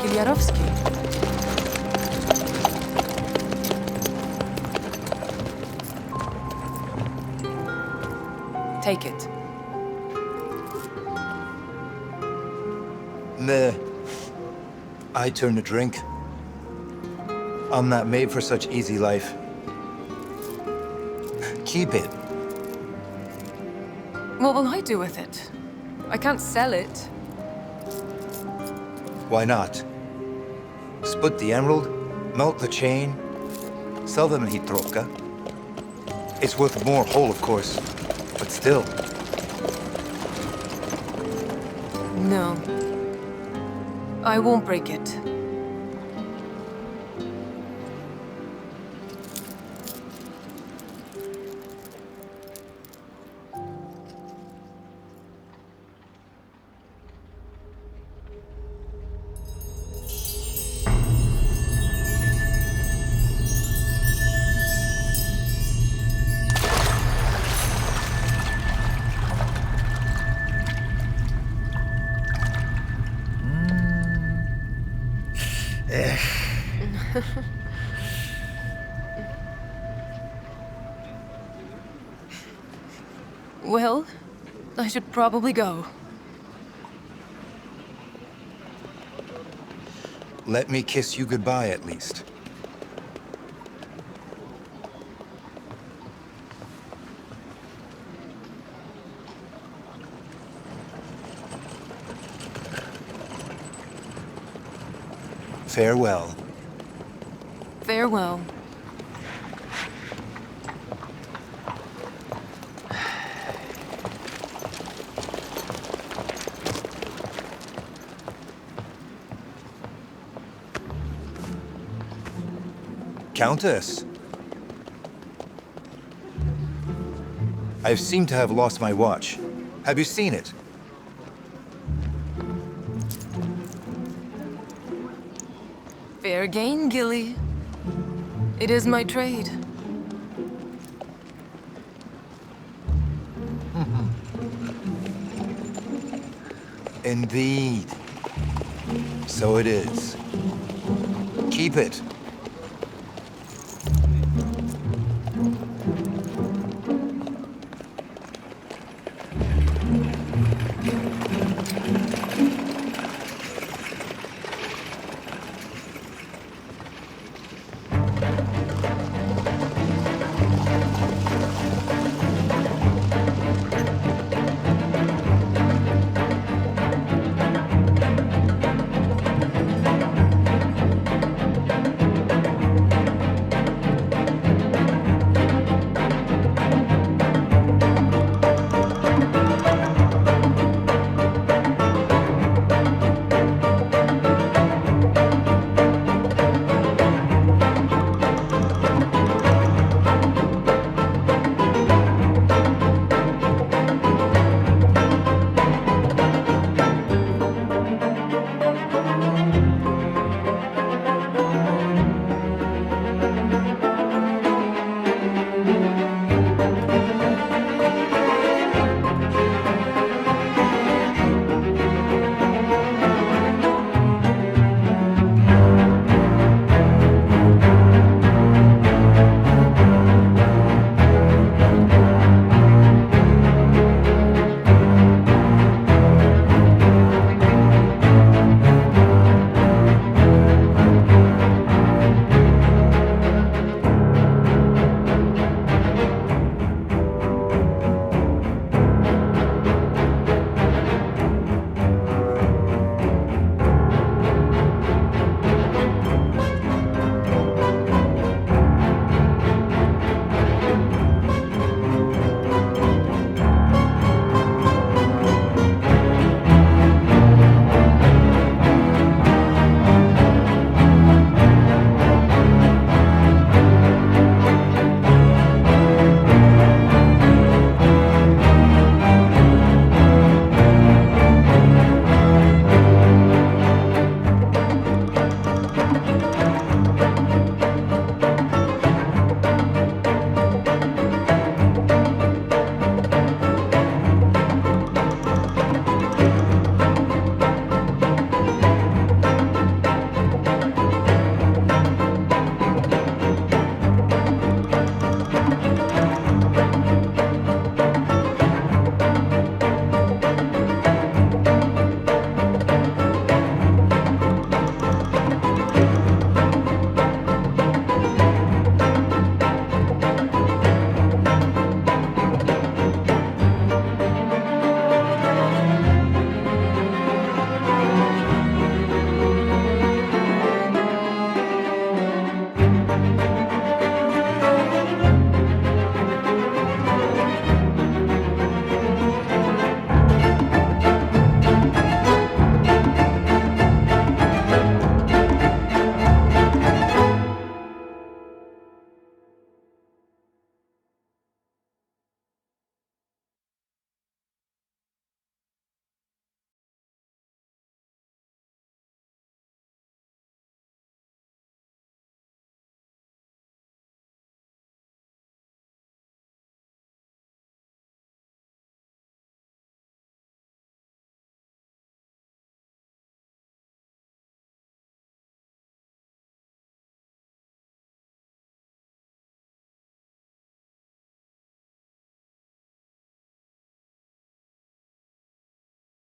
Gilyarovsky. Take it. Meh. I turn to drink. I'm not made for such easy life. Keep it. What will I do with it? I can't sell it. Why not? Split the emerald, melt the chain, sell them in Khitrovka. It's worth more whole, of course, but still. No. I won't break it. Well, I should probably go. Let me kiss you goodbye, at least. Farewell. Farewell. Countess? I seem to have lost my watch. Have you seen it? Fair gain, Gilly. It is my trade. Indeed. So it is. Keep it.